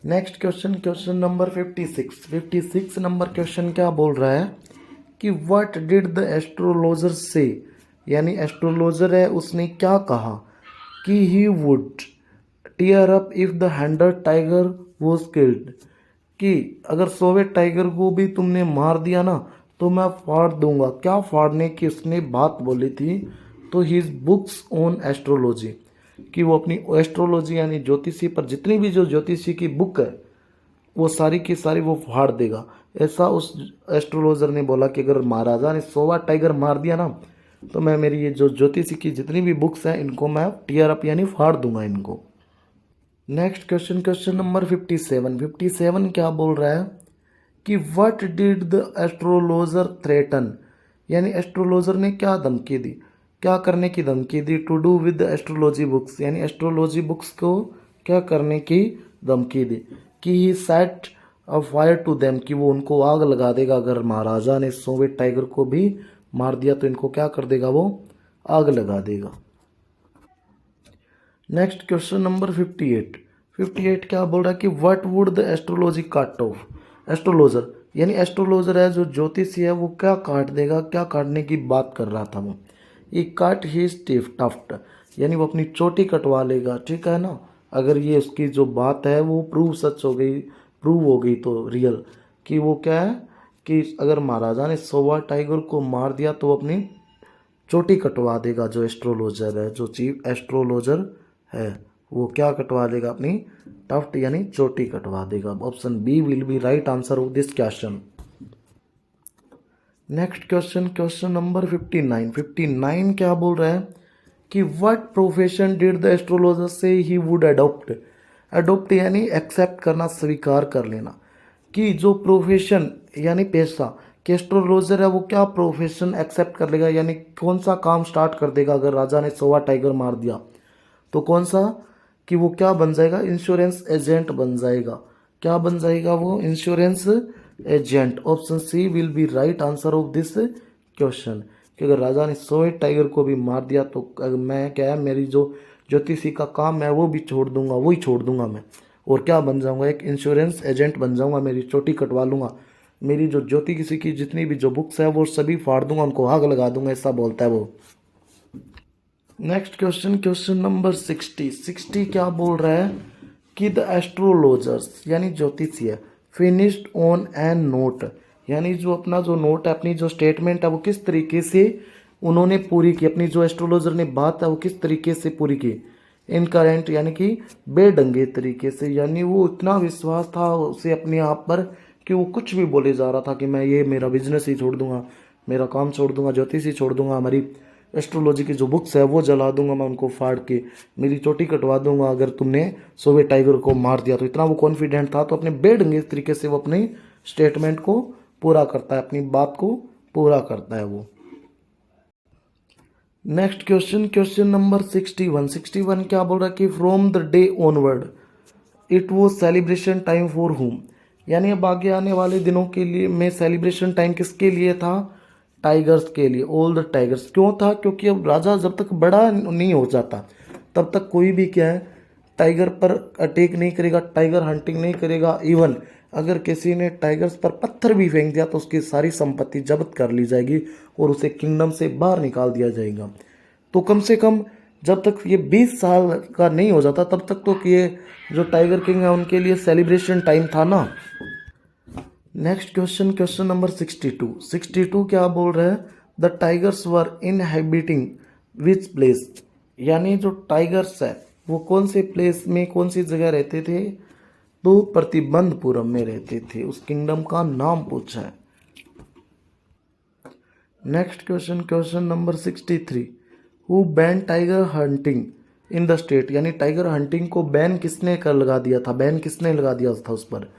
Next question number 56 number question क्या बोल रहा है कि व्हाट डिड द एस्ट्रोलॉजर से, यानी एस्ट्रोलॉजर है उसने क्या कहा कि he would tear up if the 100 tiger was killed, कि अगर 100वें टाइगर को भी तुमने मार दिया ना तो मैं फाड़ दूंगा। क्या फाड़ने की उसने बात बोली थी, तो हिज बुक्स ऑन एस्ट्रोलॉजी, कि वो अपनी एस्ट्रोलॉजी यानी ज्योतिषी पर जितनी भी जो ज्योतिषी की बुक है वो सारी की सारी वो फाड़ देगा। ऐसा उस एस्ट्रोलॉजर ने बोला कि अगर महाराजा ने 100वां टाइगर मार दिया ना तो मैं मेरी ये जो ज्योतिषी की जितनी भी बुक्स हैं इनको मैं टीयर अप यानी फाड़ दूंगा इनको। नेक्स्ट क्वेश्चन नंबर 57 क्या बोल रहा है कि what did the astrologer threaten, यानी एस्ट्रोलॉजर ने क्या धमकी दी, क्या करने की धमकी दी, to do with the astrology books, यानी एस्ट्रोलॉजी बुक्स को क्या करने की धमकी दी, कि he set a fire to them, कि वो उनको आग लगा देगा। अगर महाराजा ने 100वें टाइगर को भी मार दिया तो इनको क्या कर देगा, वो आग लगा देगा। नेक्स्ट क्वेश्चन नंबर 58 क्या बोल रहा है कि what would the astrology cut off, astrologer यानी एस्ट्रोलॉजर है जो ज्योतिषी है वो क्या काट देगा, क्या काटने की बात कर रहा था वो, ये काट ही टफ्ट, यानी वो अपनी चोटी कटवा लेगा, ठीक है ना। अगर ये उसकी जो बात है वो प्रूव हो गई तो रियल, कि वो क्या है कि अगर महाराजा ने 100वां टाइगर को मार दिया तो वो अपनी चोटी कटवा देगा। जो एस्ट्रोलॉजर है, जो चीफ एस्ट्रोलॉजर है वो क्या कटवा देगा, अपनी टफ्ट यानी चोटी कटवा देगा। Option B will be right answer of this question. Next question number 59 क्या बोल रहा है कि what profession did the astrologer say he would adopt, यानी एक्सेप्ट करना, स्वीकार कर लेना, कि जो प्रोफेशन यानी पेशा कि एस्ट्रोलॉजर है वो क्या प्रोफेशन एक्सेप्ट कर लेगा, यानी कौन सा काम स्टार्ट कर देगा अगर राजा ने 100 टाइगर मार दिया, तो कौन सा, कि वो क्या बन जाएगा, इंश्योरेंस एजेंट बन जाएगा। क्या बन जाएगा वो, insurance agent. Option C will be right answer of this question, कि अगर राजा ने 100 टाइगर को भी मार दिया तो मैं क्या है, मेरी जो ज्योतिषी का काम है वो भी छोड़ दूंगा, वही छोड़ दूंगा मैं, और क्या बन जाऊंगा, एक इंश्योरेंस एजेंट बन जाऊंगा, मेरी चोटी कटवा लूंगा, मेरी जो ज्योतिषी की जितनी भी जो बुक्स है वो सभी फाड़ दूंगा, उनको आग लगा दूंगा, ऐसा बोलता है वो। नेक्स्ट क्वेश्चन, क्वेश्चन नंबर 60 क्या बोल रहा है कि द एस्ट्रोलॉजर्स यानी ज्योतिषीय फिनिश्ड ऑन एन नोट, यानी जो अपना जो नोट है, अपनी जो स्टेटमेंट है वो किस तरीके से उन्होंने पूरी की, अपनी जो एस्ट्रोलॉजर ने बात है वो किस तरीके से पूरी की, इनकरेंट यानी कि बेढंगे तरीके से, यानी वो इतना विश्वास था उसे अपने आप पर कि वो कुछ भी बोले जा रहा था कि मैं ये मेरा बिजनेस ही छोड़ दूंगा, मेरा काम छोड़ दूंगा, ज्योतिष ही छोड़ दूंगा, हमारी एस्ट्रोलॉजी की जो बुक्स है वो जला दूंगा मैं उनको फाड़ के, मेरी चोटी कटवा दूंगा अगर तुमने 100 टाइगर को मार दिया, तो इतना वो कॉन्फिडेंट था, तो अपने बेढंगे तरीके से वो अपनी स्टेटमेंट को पूरा करता है, अपनी बात को पूरा करता है वो। नेक्स्ट क्वेश्चन, क्वेश्चन नंबर 61 क्या बोल रहा है कि from the day onward it वो सेलिब्रेशन टाइम फॉर होम, यानी अब आगे आने वाले दिनों के लिए में सेलिब्रेशन टाइम किसके लिए था, टाइगर्स के लिए, ऑल द टाइगर्स। क्यों था, क्योंकि अब राजा जब तक बड़ा नहीं हो जाता तब तक कोई भी क्या है टाइगर पर अटैक नहीं करेगा, टाइगर हंटिंग नहीं करेगा, इवन अगर किसी ने टाइगर्स पर पत्थर भी फेंक दिया तो उसकी सारी संपत्ति जब्त कर ली जाएगी और उसे किंगडम से बाहर निकाल दिया जाएगा। तो कम से कम जब तक ये 20 साल का नहीं हो जाता तब तक तो ये जो टाइगर किंग है उनके लिए सेलिब्रेशन टाइम था ना। नेक्स्ट क्वेश्चन, क्वेश्चन नंबर 62 क्या बोल रहे हैं, the tigers were inhabiting which place, यानी जो टाइगर्स है वो कौन से प्लेस में, कौन सी जगह रहते थे, तो प्रतिबंधपुरम में रहते थे, उस किंगडम का नाम पूछा है। Next question, question number 63 who ban tiger hunting in the state, यानी टाइगर हंटिंग को बैन किसने कर लगा दिया था, बैन किसने लगा दिया था उस पर,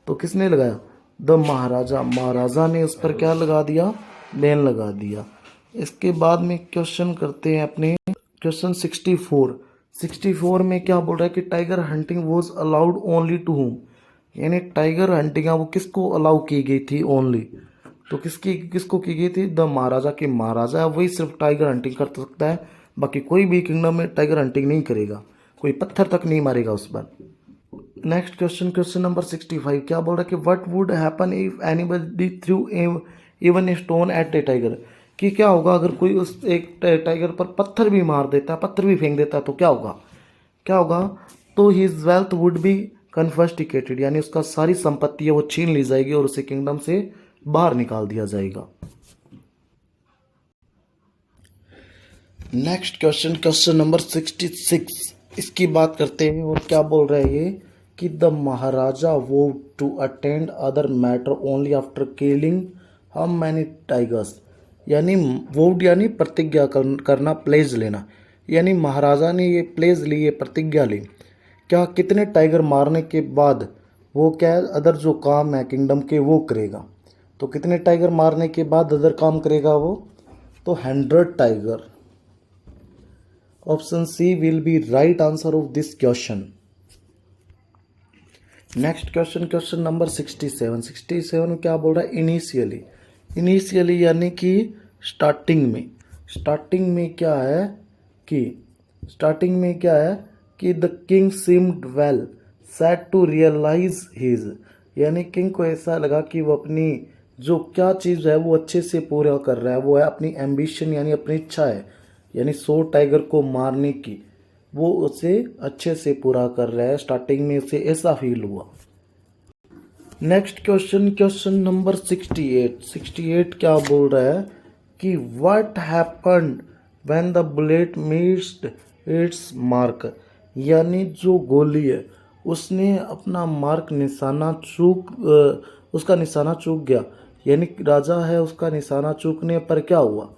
तो किसने लगाया, द महाराजा, महाराजा ने उस पर क्या लगा दिया, बैन लगा दिया। इसके बाद में क्वेश्चन करते हैं अपने क्वेश्चन 64 में क्या बोल रहा है कि tiger hunting was allowed only to home, यानी टाइगर हंटिंग वो किसको अलाउ की गई थी ओनली, तो किसको की गई थी, द महाराजा के, महाराजा वही सिर्फ टाइगर हंटिंग कर सकता है, बाकी कोई भी किंगडम में टाइगर हंटिंग नहीं करेगा, कोई पत्थर तक नहीं मारेगा उस पर। नेक्स्ट क्वेश्चन, क्वेश्चन नंबर 65 क्या बोल रहा है कि what would happen if anybody through even a stone eight A tiger, कि क्या होगा अगर कोई उस एक टाइगर पर पत्थर भी मार देता है, पत्थर भी फेंक देता है, तो क्या होगा, क्या होगा, तो his wealth would be confiscated, यानी उसका सारी संपत्ति है वो छीन ली जाएगी और उसे किंगडम से बाहर निकाल दिया जाएगा। नेक्स्ट क्वेश्चन, क्वेश्चन नंबर 66 इसकी बात करते हैं, और क्या बोल रहे हैं ये कि the Maharaja vowed to attend other matter only after killing how many tigers, यानी वोड यानी प्रतिज्ञा करना, प्लेज लेना, यानी महाराजा ने ये प्लेज ली, ये प्रतिज्ञा ली, क्या कितने टाइगर मारने के बाद वो क्या अदर जो काम है किंगडम के वो करेगा, तो कितने टाइगर मारने के बाद अदर काम करेगा वो, तो 100 tiger. Option C will be right answer of this question. Next question, question number 67 क्या बोल रहा है, इनिशियली यानी कि स्टार्टिंग में क्या है कि the king seemed well set to realise his, यानी किंग को ऐसा लगा कि वो अपनी जो क्या चीज़ है वो अच्छे से पूरा कर रहा है, वो है अपनी एम्बिशन यानी अपनी इच्छा है, यानी 100 टाइगर को मारने की, वो उसे अच्छे से पूरा कर रहा है, स्टार्टिंग में उसे ऐसा फील हुआ। नेक्स्ट क्वेश्चन, क्वेश्चन नंबर 68 क्या बोल रहा है कि what happened when the bullet missed it's mark, यानी जो गोली है उसने अपना मार्क उसका निशाना चूक गया, यानी राजा है उसका निशाना चूकने पर क्या हुआ,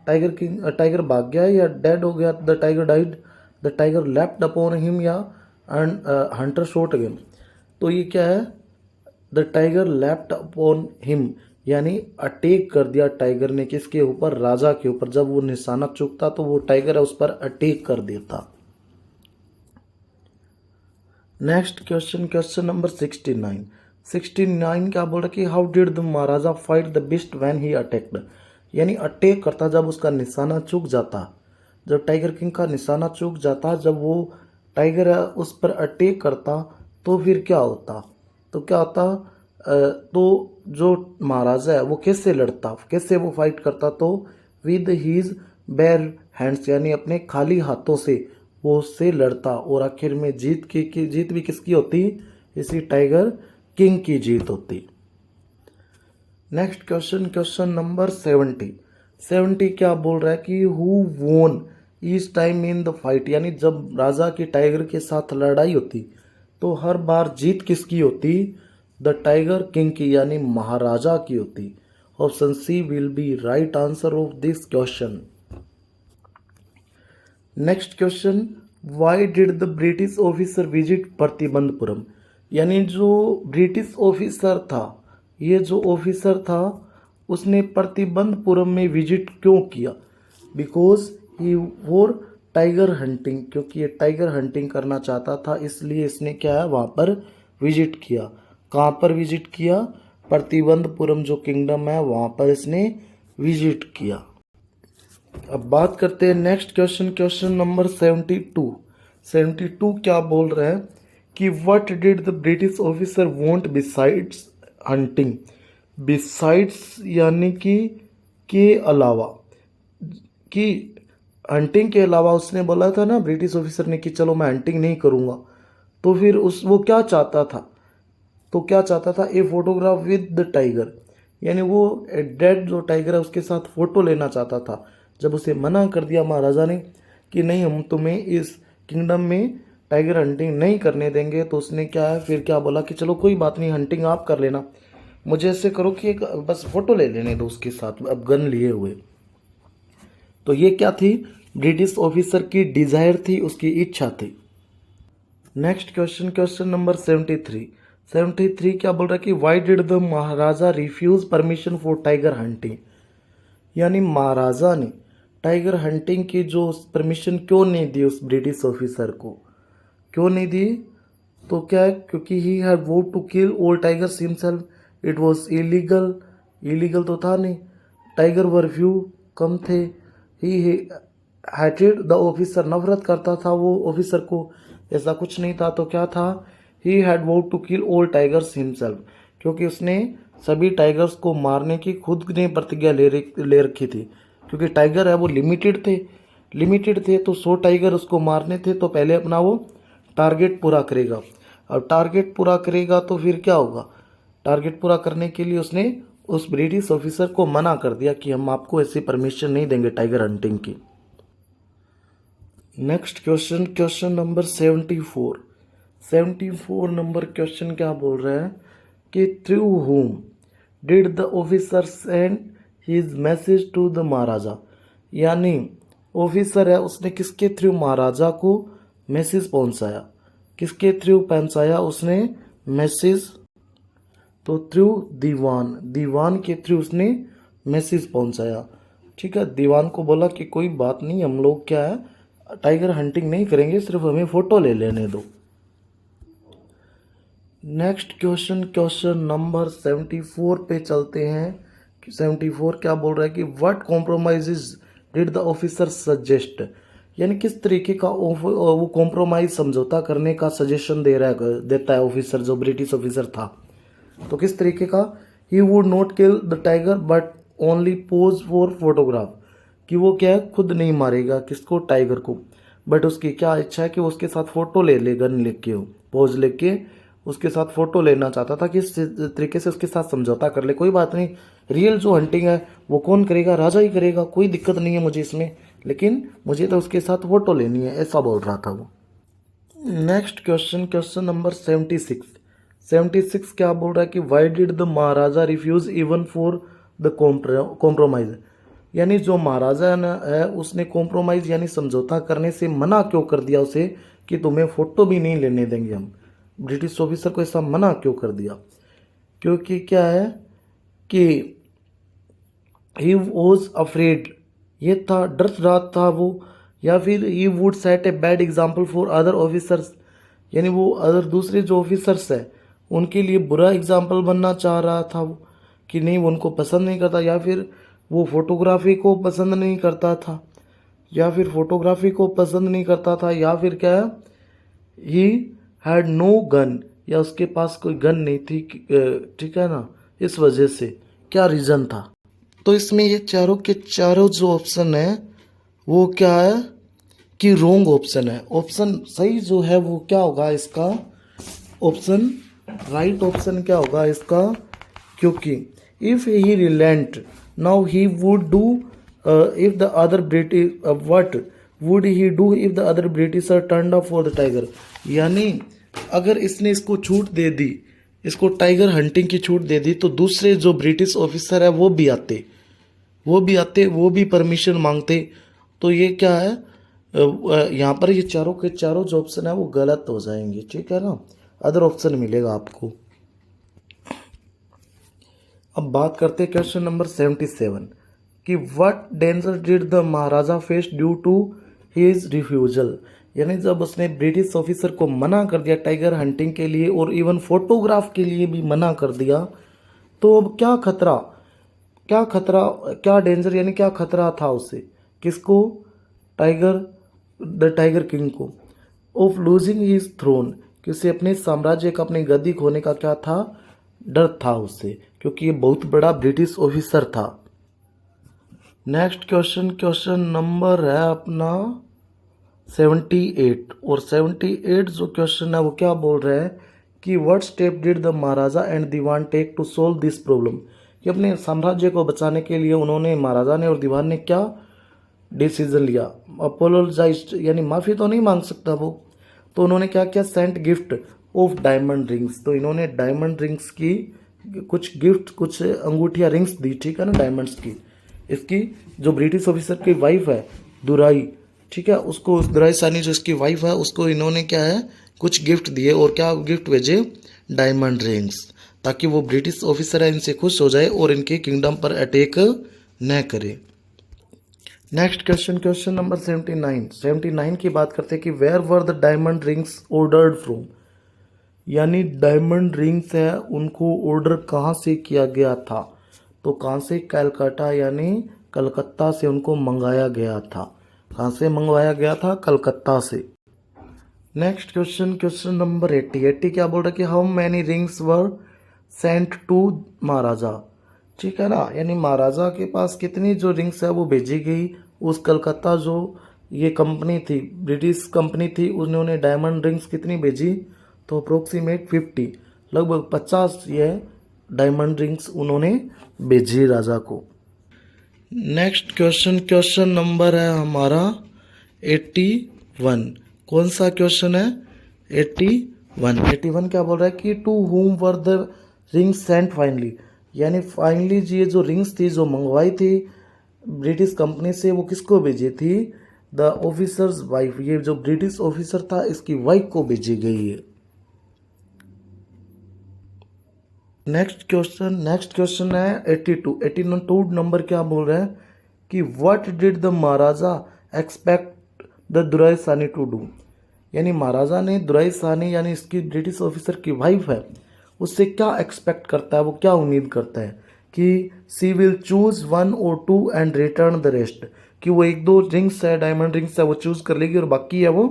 टाइगर भाग गया या डेड हो गया, the tiger died, the tiger left upon him, या हंटर शॉट अगेन, तो ये क्या है, the tiger left upon him, यानी अटैक कर दिया टाइगर ने किसके ऊपर, राजा के ऊपर। जब वो निशाना चूकता तो वो टाइगर है उस पर अटैक कर देता। Next question, question number 69। 69 क्या बोल रहा है कि how did the Maharaja fight the beast when he attacked, यानी अटैक करता जब उसका निशाना चूक जाता, जब टाइगर किंग का निशाना चूक जाता, जब वो टाइगर उस पर अटैक करता तो फिर क्या होता, तो क्या होता तो जो महाराजा है वो कैसे लड़ता, कैसे वो फाइट करता, तो विद हीज बेयर हैंड्स, यानी अपने खाली हाथों से वो उससे लड़ता, और आखिर में जीत भी किसकी होती, इसी टाइगर किंग की जीत होती। Next question, question number 70। 70 क्या बोल रहा है कि हु वोन each time in the fight, यानी जब राजा की टाइगर के साथ लड़ाई होती तो हर बार जीत किसकी होती, द टाइगर किंग की, यानी महाराजा की होती। Option C will be right answer of this question. Next question, why did the British officer visit Pratibandhapuram, यानी जो ब्रिटिश ऑफिसर था, ये जो ऑफिसर था उसने प्रतिबंधपुरम में विजिट क्यों किया, बिकॉज ही वोर टाइगर हंटिंग, क्योंकि ये टाइगर हंटिंग करना चाहता था, इसलिए इसने क्या है वहाँ पर विजिट किया। कहाँ पर विजिट किया, प्रतिबंधपुरम जो किंगडम है वहाँ पर इसने विजिट किया। अब बात करते हैं नेक्स्ट क्वेश्चन, क्वेश्चन नंबर 72। 72 क्या बोल रहे हैं कि what did the British officer want besides hunting, besides यानी कि के अलावा, कि हंटिंग के अलावा उसने बोला था ना ब्रिटिश ऑफिसर ने कि चलो मैं हंटिंग नहीं करूँगा, तो फिर वो क्या चाहता था, तो क्या चाहता था, a photograph with the tiger, यानी वो डेड जो टाइगर है उसके साथ फोटो लेना चाहता था। जब उसे मना कर दिया महाराजा ने कि नहीं हम तुम्हें इस किंगडम में टाइगर हंटिंग नहीं करने देंगे, तो उसने क्या है फिर क्या बोला कि चलो कोई बात नहीं, हंटिंग आप कर लेना, मुझे ऐसे करो कि एक बस फोटो ले लेने दो उसके साथ, अब गन लिए हुए। तो ये क्या थी, ब्रिटिश ऑफिसर की डिजायर थी, उसकी इच्छा थी। Next question, question number 73। 73 क्या बोल रहा है कि why did the Maharaja refuse permission for tiger hunting, यानी महाराजा ने टाइगर हंटिंग की जो परमिशन क्यों नहीं दी उस ब्रिटिश ऑफिसर को, क्यों नहीं दी, तो क्या है, क्योंकि he had vowed to kill all tigers himself, it was illegal, illegal तो था नहीं, टाइगर वर फ्यू, कम थे, ही हेटेड द ऑफिसर, नफरत करता था वो ऑफिसर को, ऐसा कुछ नहीं था, तो क्या था, he had vowed to kill all tigers himself, क्योंकि उसने सभी टाइगर्स को मारने की खुद ने प्रतिज्ञा ले रखी थी, क्योंकि टाइगर है वो लिमिटेड थे, तो 100 टाइगर उसको मारने थे, तो पहले अपना वो टारगेट पूरा करेगा। अब टारगेट पूरा करेगा तो फिर क्या होगा, टारगेट पूरा करने के लिए उसने उस ब्रिटिश ऑफिसर को मना कर दिया कि हम आपको ऐसी परमिशन नहीं देंगे टाइगर हंटिंग की। Next question, question number 74। 74 number question क्या बोल रहे हैं कि through whom did the officer send his message to the maharaja, यानी ऑफिसर है उसने किसके थ्रू महाराजा को मैसेज पहुंचाया, किसके थ्रू पहुंचाया उसने मैसेज, तो थ्रू दीवान, दीवान के थ्रू उसने मैसेज पहुंचाया। ठीक है, दीवान को बोला कि कोई बात नहीं, हम लोग क्या है टाइगर हंटिंग नहीं करेंगे, सिर्फ हमें फोटो ले लेने दो। नेक्स्ट क्वेश्चन, क्वेश्चन नंबर 74 पे चलते हैं। 74 क्या बोल रहा है कि what compromises did the officer suggest, यानी किस तरीके का वो कॉम्प्रोमाइज समझौता करने का सजेशन देता है ऑफिसर, जो ब्रिटिश ऑफिसर था, तो किस तरीके का, he would not kill the tiger but only pose for photograph, कि वो क्या है खुद नहीं मारेगा किसको, टाइगर को, बट उसकी क्या इच्छा है कि वो उसके साथ फोटो ले गन लेके, हो पोज लेके उसके साथ फोटो लेना चाहता था, किस तरीके से उसके साथ समझौता कर ले, कोई बात नहीं, रियल जो हंटिंग है वो कौन करेगा, राजा ही करेगा, कोई दिक्कत नहीं है मुझे इसमें, लेकिन मुझे तो उसके साथ फोटो लेनी है, ऐसा बोल रहा था वो। Next question, question number 76। 76 क्या बोल रहा है कि why did the Maharaja refuse even for the compromise, यानी जो महाराजा है उसने कॉम्प्रोमाइज यानी समझौता करने से मना क्यों कर दिया उसे, कि तुम्हें फोटो भी नहीं लेने देंगे हम, ब्रिटिश ऑफिसर को ऐसा मना क्यों कर दिया। क्योंकि क्या है कि ही वॉज अफ्रेड, ये था, डर रहा था वो, या फिर he would set a bad example for other officers, यानी वो अदर दूसरे जो ऑफिसर्स है उनके लिए बुरा एग्जाम्पल बनना चाह रहा था वो, कि नहीं वो उनको पसंद नहीं करता, या फिर वो फोटोग्राफी को पसंद नहीं करता था, या फिर फोटोग्राफी को पसंद नहीं करता था, या फिर क्या है, ही हैड नो गन, या उसके पास कोई गन नहीं थी, ठीक है ना, इस वजह से क्या रीज़न था। तो इसमें ये चारों के चारों जो ऑप्शन है वो क्या है कि रोंग ऑप्शन है। ऑप्शन सही जो है वो क्या होगा इसका, ऑप्शन राइट ऑप्शन क्या होगा इसका, क्योंकि if he reliant now he would do if the other British what would he do if the other britisher turned up for the tiger, यानी अगर इसने इसको छूट दे दी, इसको टाइगर हंटिंग की छूट दे दी, तो दूसरे जो ब्रिटिश ऑफिसर है वो भी आते, वो भी परमिशन मांगते। तो ये क्या है, यहाँ पर ये चारों के चारों जो ऑप्शन है वो गलत हो जाएंगे, ठीक है ना, अदर ऑप्शन मिलेगा आपको। अब बात करते हैं क्वेश्चन नंबर 77 कि what danger did the Maharaja face due to his refusal, यानी जब उसने ब्रिटिश ऑफिसर को मना कर दिया टाइगर हंटिंग के लिए और इवन फोटोग्राफ के लिए भी मना कर दिया, तो अब क्या डेंजर यानी क्या खतरा था उसे, किसको, द टाइगर किंग को, ऑफ लूजिंग हिज थ्रोन, कि उसे अपने साम्राज्य का, अपनी गद्दी खोने का क्या था, डर था उससे, क्योंकि ये बहुत बड़ा ब्रिटिश ऑफिसर था। नेक्स्ट क्वेश्चन नंबर है अपना 78, और 78 जो क्वेश्चन है वो क्या बोल रहा है कि what step did the Maharaja and Dewan take to solve this problem, कि अपने साम्राज्य को बचाने के लिए उन्होंने, महाराजा ने और दीवान ने क्या डिसीजन लिया। अपोलोजाइज यानी माफ़ी तो नहीं मांग सकता वो, तो उन्होंने क्या किया, Saint gift of diamond rings, तो इन्होंने डायमंड रिंग्स की कुछ गिफ्ट, कुछ अंगूठियाँ रिंग्स दी, ठीक है ना, डायमंड्स की। इसकी जो ब्रिटिश ऑफिसर की वाइफ है दुराई, ठीक है, उसको, उस दुराई सानी जो इसकी वाइफ है उसको इन्होंने क्या है कुछ गिफ्ट दिए, और क्या गिफ्ट भेजे, डायमंड रिंग्स, ताकि वो ब्रिटिश ऑफिसर है इनसे खुश हो जाए और इनके किंगडम पर अटैक न करे। नेक्स्ट क्वेश्चन नंबर 79 की बात करते हैं कि where were the diamond rings ordered from, यानी डायमंड रिंग्स है उनको ऑर्डर कहाँ से किया गया था, तो कहाँ से, कलकत्ता यानी कलकत्ता से उनको मंगाया गया था। कहाँ से मंगवाया गया था, कलकत्ता से। नेक्स्ट क्वेश्चन नंबर 80 क्या बोल रहा है कि how many rings were sent to maharaja, ठीक है ना, यानी महाराजा के पास कितनी जो रिंग्स है वो भेजी गई, उस कलकत्ता जो ये कंपनी थी, ब्रिटिश कंपनी थी, उन्होंने डायमंड रिंग्स कितनी भेजी, तो अप्रोक्सीमेट 50, लगभग 50 ये डायमंड रिंग्स उन्होंने भेजी राजा को। नेक्स्ट क्वेश्चन नंबर है हमारा 81, कौन सा क्वेश्चन है, 81 क्या बोल रहा है कि to whom were the rings sent finally, यानी फाइनली ये जो रिंग्स थी जो मंगवाई थी ब्रिटिश कंपनी से वो किसको भेजी थी, द ऑफिसर्स वाइफ, ये जो ब्रिटिश ऑफिसर था इसकी वाइफ को भेजी गई है। नेक्स्ट क्वेश्चन है 82 नंबर क्या बोल रहा है कि what did the maharaja expect the duraisani to do, यानी महाराजा ने दुराई सानी यानी इसकी ब्रिटिश ऑफिसर की वाइफ है उससे क्या एक्सपेक्ट करता है, वो क्या उम्मीद करता है कि she will choose 1 or 2 and return the rest, कि वो 1-2 रिंग्स है, डायमंड रिंग्स है, वो चूज कर लेगी और बाकी है वो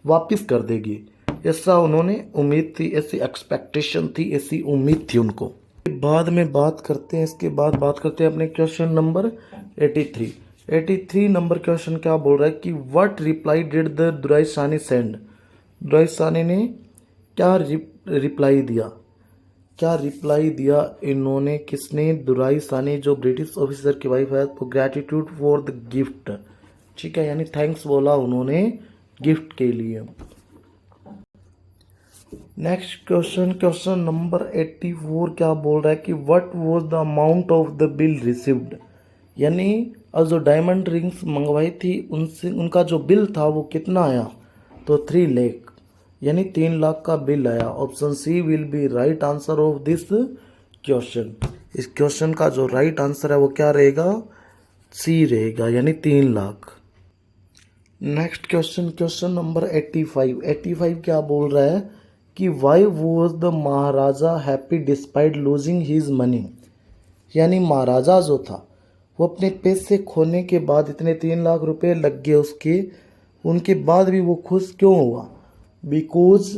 वापस कर देगी, ऐसा उन्होंने उम्मीद थी, ऐसी एक्सपेक्टेशन थी, ऐसी उम्मीद थी उनको। बाद में बात करते हैं, इसके बाद बात करते हैं अपने क्वेश्चन नंबर 83 नंबर क्वेश्चन क्या बोल रहा है कि व्हाट रिप्लाई डिड द दुराई सानी सेंड, दुराई सानी ने क्या रिप्लाई दिया इन्होंने, किसने, दुराई सानी जो ब्रिटिश ऑफिसर की वाइफ है, तो ग्रेटिट्यूड फॉर द गिफ्ट, ठीक है, यानी थैंक्स बोला उन्होंने गिफ्ट के लिए। नेक्स्ट क्वेश्चन नंबर 84 क्या बोल रहा है कि what was the amount of the bill received, यानी और जो डायमंड रिंग्स मंगवाई थी उनसे उनका जो बिल था वो कितना आया, तो 3 लाख, यानी 3 लाख का बिल आया। Option C will be right answer of this question. इस क्वेश्चन का जो राइट आंसर है वो क्या रहेगा, सी रहेगा, यानी 3 lakh. Next question, question number 85। 85 क्या बोल रहा है कि why was the Maharaja happy despite losing his money. यानी महाराजा जो था वो अपने पैसे खोने के बाद, इतने 3 लाख रुपए लग गए उसके, उनके बाद भी वो खुश क्यों हुआ। Because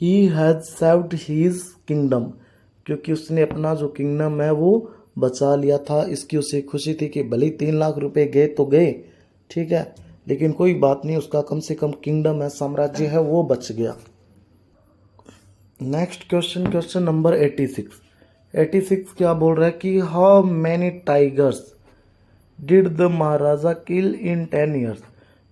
he has saved his kingdom, क्योंकि उसने अपना जो किंगडम है वो बचा लिया था। इसकी उसे खुशी थी कि भले ही 3 लाख रुपए गए तो गए, ठीक है, लेकिन कोई बात नहीं, उसका कम से कम किंगडम है, साम्राज्य है, वो बच गया। Next question, question number 86। 86 क्या बोल रहा है कि how many tigers did the Maharaja kill in 10 years.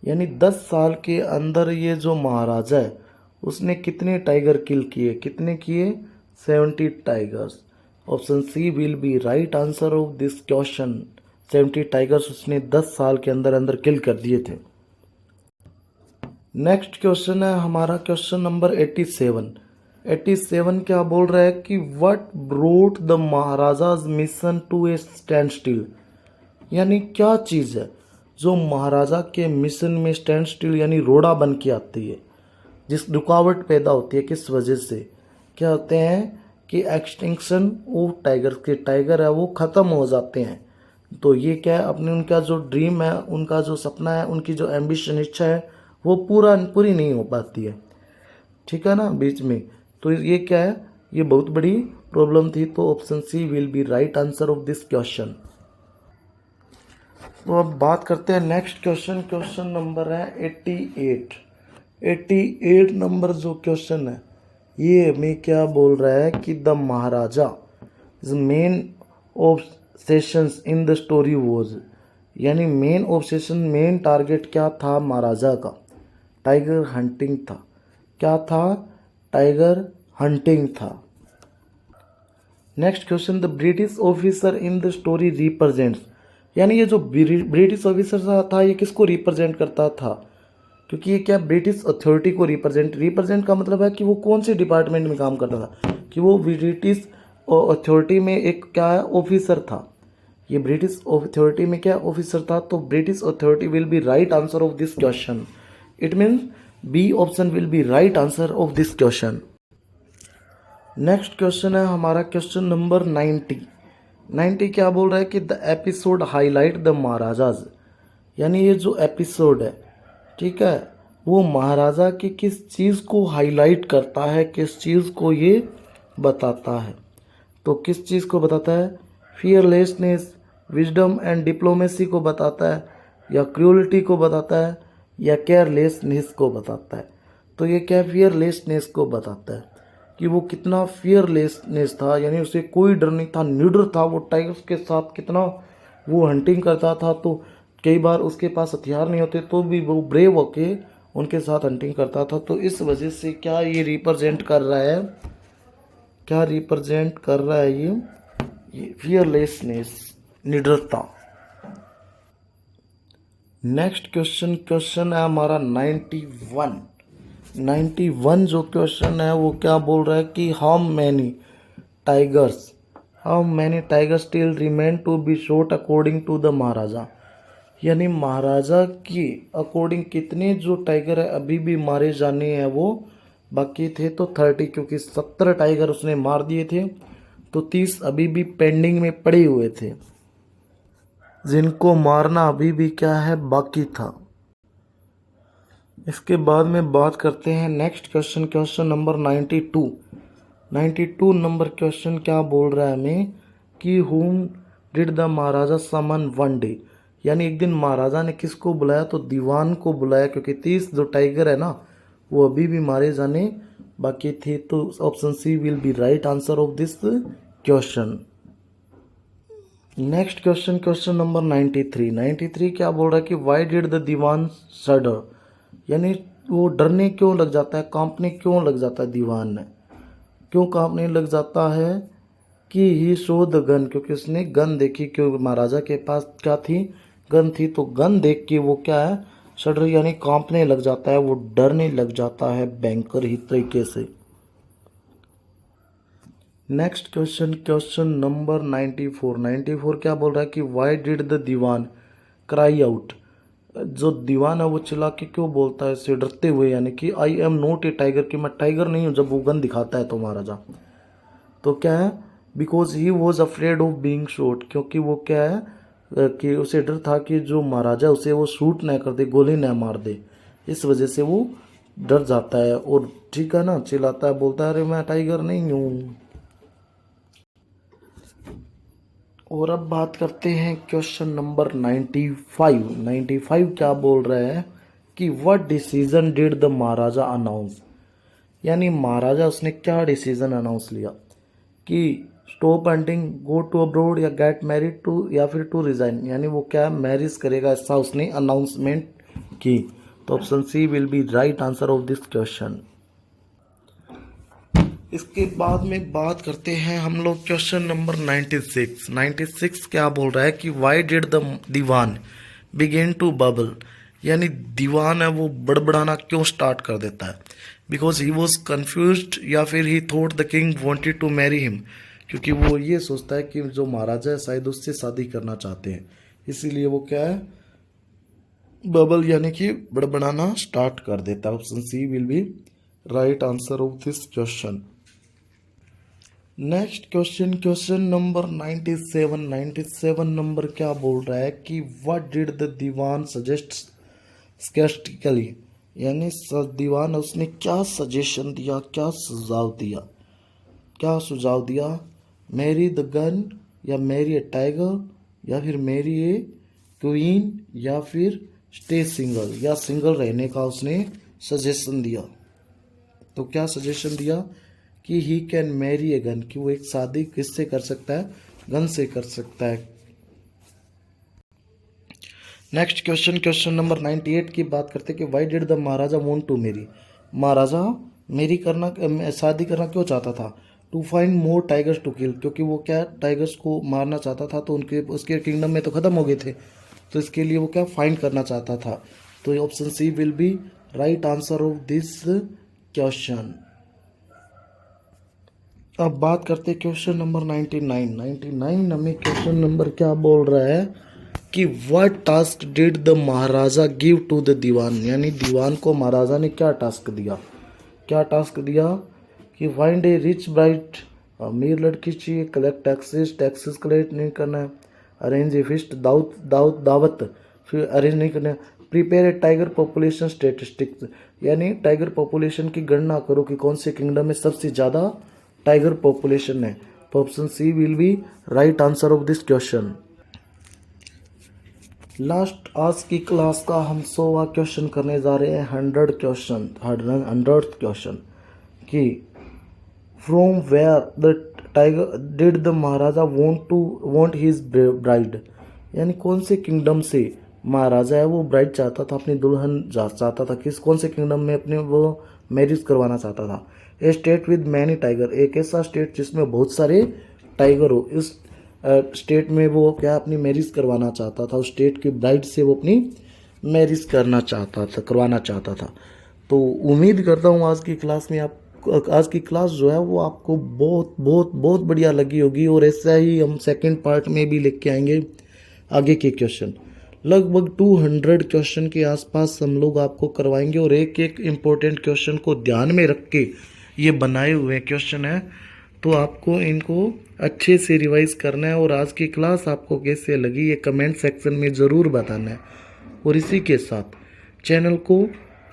यानी 10 साल के अंदर ये जो महाराजा है उसने कितने टाइगर किल किए, कितने किए, 70 tigers. Option C will be right answer of this question. 70 tigers उसने 10 साल के अंदर अंदर किल कर दिए थे। नेक्स्ट क्वेश्चन है हमारा क्वेश्चन नंबर 87। 87 क्या बोल रहा है कि what brought the maharaja's mission to a standstill. यानी क्या चीज़ है जो महाराजा के मिशन में स्टैंड स्टिल यानी रोड़ा बन के आती है, जिस रुकावट पैदा होती है, किस वजह से। क्या होते हैं कि एक्सटिंक्शन ऑफ टाइगर, के टाइगर है वो ख़त्म हो जाते हैं। तो ये क्या है, अपने उनका जो ड्रीम है, उनका जो सपना है, उनकी जो एम्बिशन, इच्छा है, वो पूरी नहीं हो पाती है, ठीक है ना, बीच में। तो ये क्या है, ये बहुत बड़ी प्रॉब्लम थी। तो option C will be right answer of this question. तो अब बात करते हैं नेक्स्ट क्वेश्चन। क्वेश्चन नंबर है 88। 88 नंबर जो क्वेश्चन है ये हमें क्या बोल रहा है कि the Maharaja is main obsessions in the story was. यानी मेन ऑब्सेशन, मेन टारगेट क्या था महाराजा का, टाइगर हंटिंग था। क्या था, टाइगर हंटिंग था। Next question, the British officer in the story represents. यानी ये जो ब्रिटिश ऑफिसर था ये किसको रिप्रेजेंट करता था, क्योंकि ये क्या ब्रिटिश अथॉरिटी को रिप्रेजेंट का मतलब है कि वो कौन से डिपार्टमेंट में काम करता था, कि वो ब्रिटिश अथॉरिटी में एक क्या है, ऑफिसर था। ये ब्रिटिश अथॉरिटी में क्या ऑफिसर था। तो British authority will be right answer of this question. It means B option will be right answer of this question. Next question है हमारा क्वेश्चन नंबर 90। 90 क्या बोल रहा है कि the episode highlight the Maharaja's. यानी ये जो एपिसोड है, ठीक है, वो महाराजा की किस चीज़ को हाईलाइट करता है, किस चीज़ को ये बताता है। तो किस चीज़ को बताता है, फियरलेसनेस, विजडम एंड डिप्लोमेसी को बताता है, या क्रूअल्टी को बताता है, या केयरलेसनेस को बताता है। तो ये क्या, फियरलेसनेस को बताता है कि वो कितना फियरलेसनेस था, यानी उसे कोई डर नहीं था, निडर था। वो टाइगर्स के साथ कितना वो हंटिंग करता था। तो कई बार उसके पास हथियार नहीं होते तो भी वो ब्रेव होके उनके साथ हंटिंग करता था। तो इस वजह से क्या ये रिप्रेजेंट कर रहा है, क्या रिप्रेजेंट कर रहा है ये फियरलेसनेस, निडरता। नेक्स्ट क्वेश्चन, क्वेश्चन है हमारा 91। 91 जो क्वेश्चन है वो क्या बोल रहा है कि how many tigers still remain to be shot according to the maharaja. यानी महाराजा की अकॉर्डिंग कितने जो टाइगर है अभी भी मारे जाने हैं वो बाकी थे। तो 30, क्योंकि 70 टाइगर उसने मार दिए थे, तो 30 अभी भी पेंडिंग में पड़े हुए थे, जिनको मारना अभी भी क्या है, बाकी था। इसके बाद में बात करते हैं next question, question number 92। 92 number question क्या बोल रहा है हमें कि whom did the Maharaja summon one day. यानी एक दिन महाराजा ने किसको बुलाया, तो दीवान को बुलाया, क्योंकि 30 जो टाइगर है ना वो अभी भी मारे जाने बाकी थे। तो option C will be right answer of this question. Next question, question number 93। 93 क्या बोल रहा है कि why did the Dewan shudder. यानी वो डरने क्यों लग जाता है, कांपने क्यों लग जाता है, दीवान ने क्यों कांपने लग जाता है, कि ही शो द गन, क्योंकि उसने गन देखी। क्योंकि महाराजा के पास क्या थी, गन थी। तो गन देख के वो क्या है, शडर यानी कांपने लग जाता है, वो डरने लग जाता है भयंकर ही तरीके से। Next question, question number 94। 94 क्या बोल रहा है कि why did the Dewan cry out. जो दीवान है वो चिल्ला के क्यों बोलता है इससे डरते हुए, यानी कि I am not a tiger, कि मैं टाइगर नहीं हूँ, जब वो गन दिखाता है तो महाराजा। तो क्या है, because he was afraid of being shot, क्योंकि वो क्या है कि उसे डर था कि जो महाराजा उसे वो शूट ना कर दे, गोली ना मार दे, इस वजह से वो डर जाता है और ठीक है ना, चिल्लाता है, बोलता है अरे मैं टाइगर नहीं हूँ। और अब बात करते हैं क्वेश्चन नंबर 95। 95 क्या बोल रहे हैं कि what decision did the Maharaja announce, यानी महाराजा उसने क्या डिसीजन अनाउंस लिया कि stop hunting, go to abroad, या गेट मैरिड टू, या फिर टू रिजाइन, यानी वो क्या मैरिज करेगा, ऐसा उसने अनाउंसमेंट की। तो option C will be right answer of this question. इसके बाद में बात करते हैं हम लोग क्वेश्चन नंबर 96। 96 क्या बोल रहा है कि why did the Dewan begin to babble, यानी दीवान है वो बड़बड़ाना क्यों स्टार्ट कर देता है। बिकॉज ही वॉज कन्फ्यूज्ड, या फिर he thought the king wanted to marry him, क्योंकि वो ये सोचता है कि जो महाराजा है शायद उससे शादी करना चाहते हैं, इसीलिए वो क्या है बबल यानी कि बड़बड़ाना स्टार्ट कर देता है। Option C will be right answer of this question. Next question, question number 97। 97 number क्या बोल रहा है कि what did the dewan suggest sarcastically, यानी दीवान उसने क्या सजेशन दिया, क्या सुझाव दिया, क्या सुझाव दिया, मैरी द गन, या मैरी ए टाइगर, या फिर मैरी ए क्वीन, या फिर स्टे सिंगल, या सिंगल रहने का उसने सजेशन दिया। तो क्या सजेशन दिया कि he can marry a gun, कि वो एक शादी किससे कर सकता है, गन से कर सकता है। नेक्स्ट क्वेश्चन, क्वेश्चन नंबर 98 की बात करते हैं कि why did the Maharaja want to marry, maharaja marry करना शादी करना क्यों चाहता था। To find more tigers to kill, क्योंकि वो क्या टाइगर्स को मारना चाहता था, तो उनके उसके किंगडम में तो ख़त्म हो गए थे, तो इसके लिए वो क्या फाइंड करना चाहता था। तो option C will be right answer of this question. अब बात करते हैं क्वेश्चन नंबर 99। 99 हमें क्वेश्चन नंबर क्या बोल रहा है कि what task did the maharaja give to the dewan, यानी दीवान को महाराजा ने क्या टास्क दिया, क्या टास्क दिया कि फाइंड ए रिच ब्राइट, अमीर लड़की चाहिए, कलेक्ट टैक्सेस, टैक्सेस कलेक्ट नहीं करना है, अरेंज ए फिस्ट, दावत फिर अरेंज नहीं करना है, prepare a tiger population statistics, यानी टाइगर पॉपुलेशन की गणना करो कि कौन से किंगडम में सबसे ज़्यादा टाइगर पॉपुलेशन है। तो option C will be right answer of this question. Last आज की क्लास का हम 100वां क्वेश्चन करने जा रहे हैं। 100 क्वेश्चन कि from where the tiger did the Maharaja want his bride, यानी कौन से किंगडम से महाराजा है वो ब्राइड चाहता था, अपनी दुल्हन चाहता था, कौन से किंगडम में अपने वो मैरिज करवाना चाहता था। ए स्टेट विद मैनी टाइगर, एक ऐसा स्टेट जिसमें बहुत सारे टाइगर हो, इस स्टेट में वो क्या अपनी मैरिज करवाना चाहता था, उस स्टेट की ब्राइड से वो अपनी मैरिज करवाना चाहता था। तो उम्मीद करता हूँ आज की क्लास में आज की क्लास जो है वो आपको बहुत बहुत बहुत बढ़िया लगी होगी, और ऐसा ही हम सेकंड पार्ट में भी लेके आएंगे आगे के क्वेश्चन। लगभग 200 क्वेश्चन के आसपास हम लोग आपको करवाएंगे, और एक एक इम्पोर्टेंट क्वेश्चन को ध्यान में रख के ये बनाए हुए क्वेश्चन है, तो आपको इनको अच्छे से रिवाइज करना है। और आज की क्लास आपको कैसे लगी ये कमेंट सेक्शन में ज़रूर बताना है। और इसी के साथ चैनल को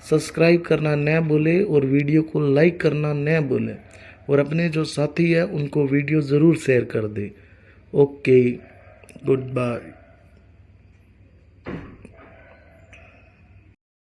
सब्सक्राइब करना न भूलें, और वीडियो को लाइक करना न भूलें, और अपने जो साथी है उनको वीडियो ज़रूर शेयर कर दें। Okay, good bye.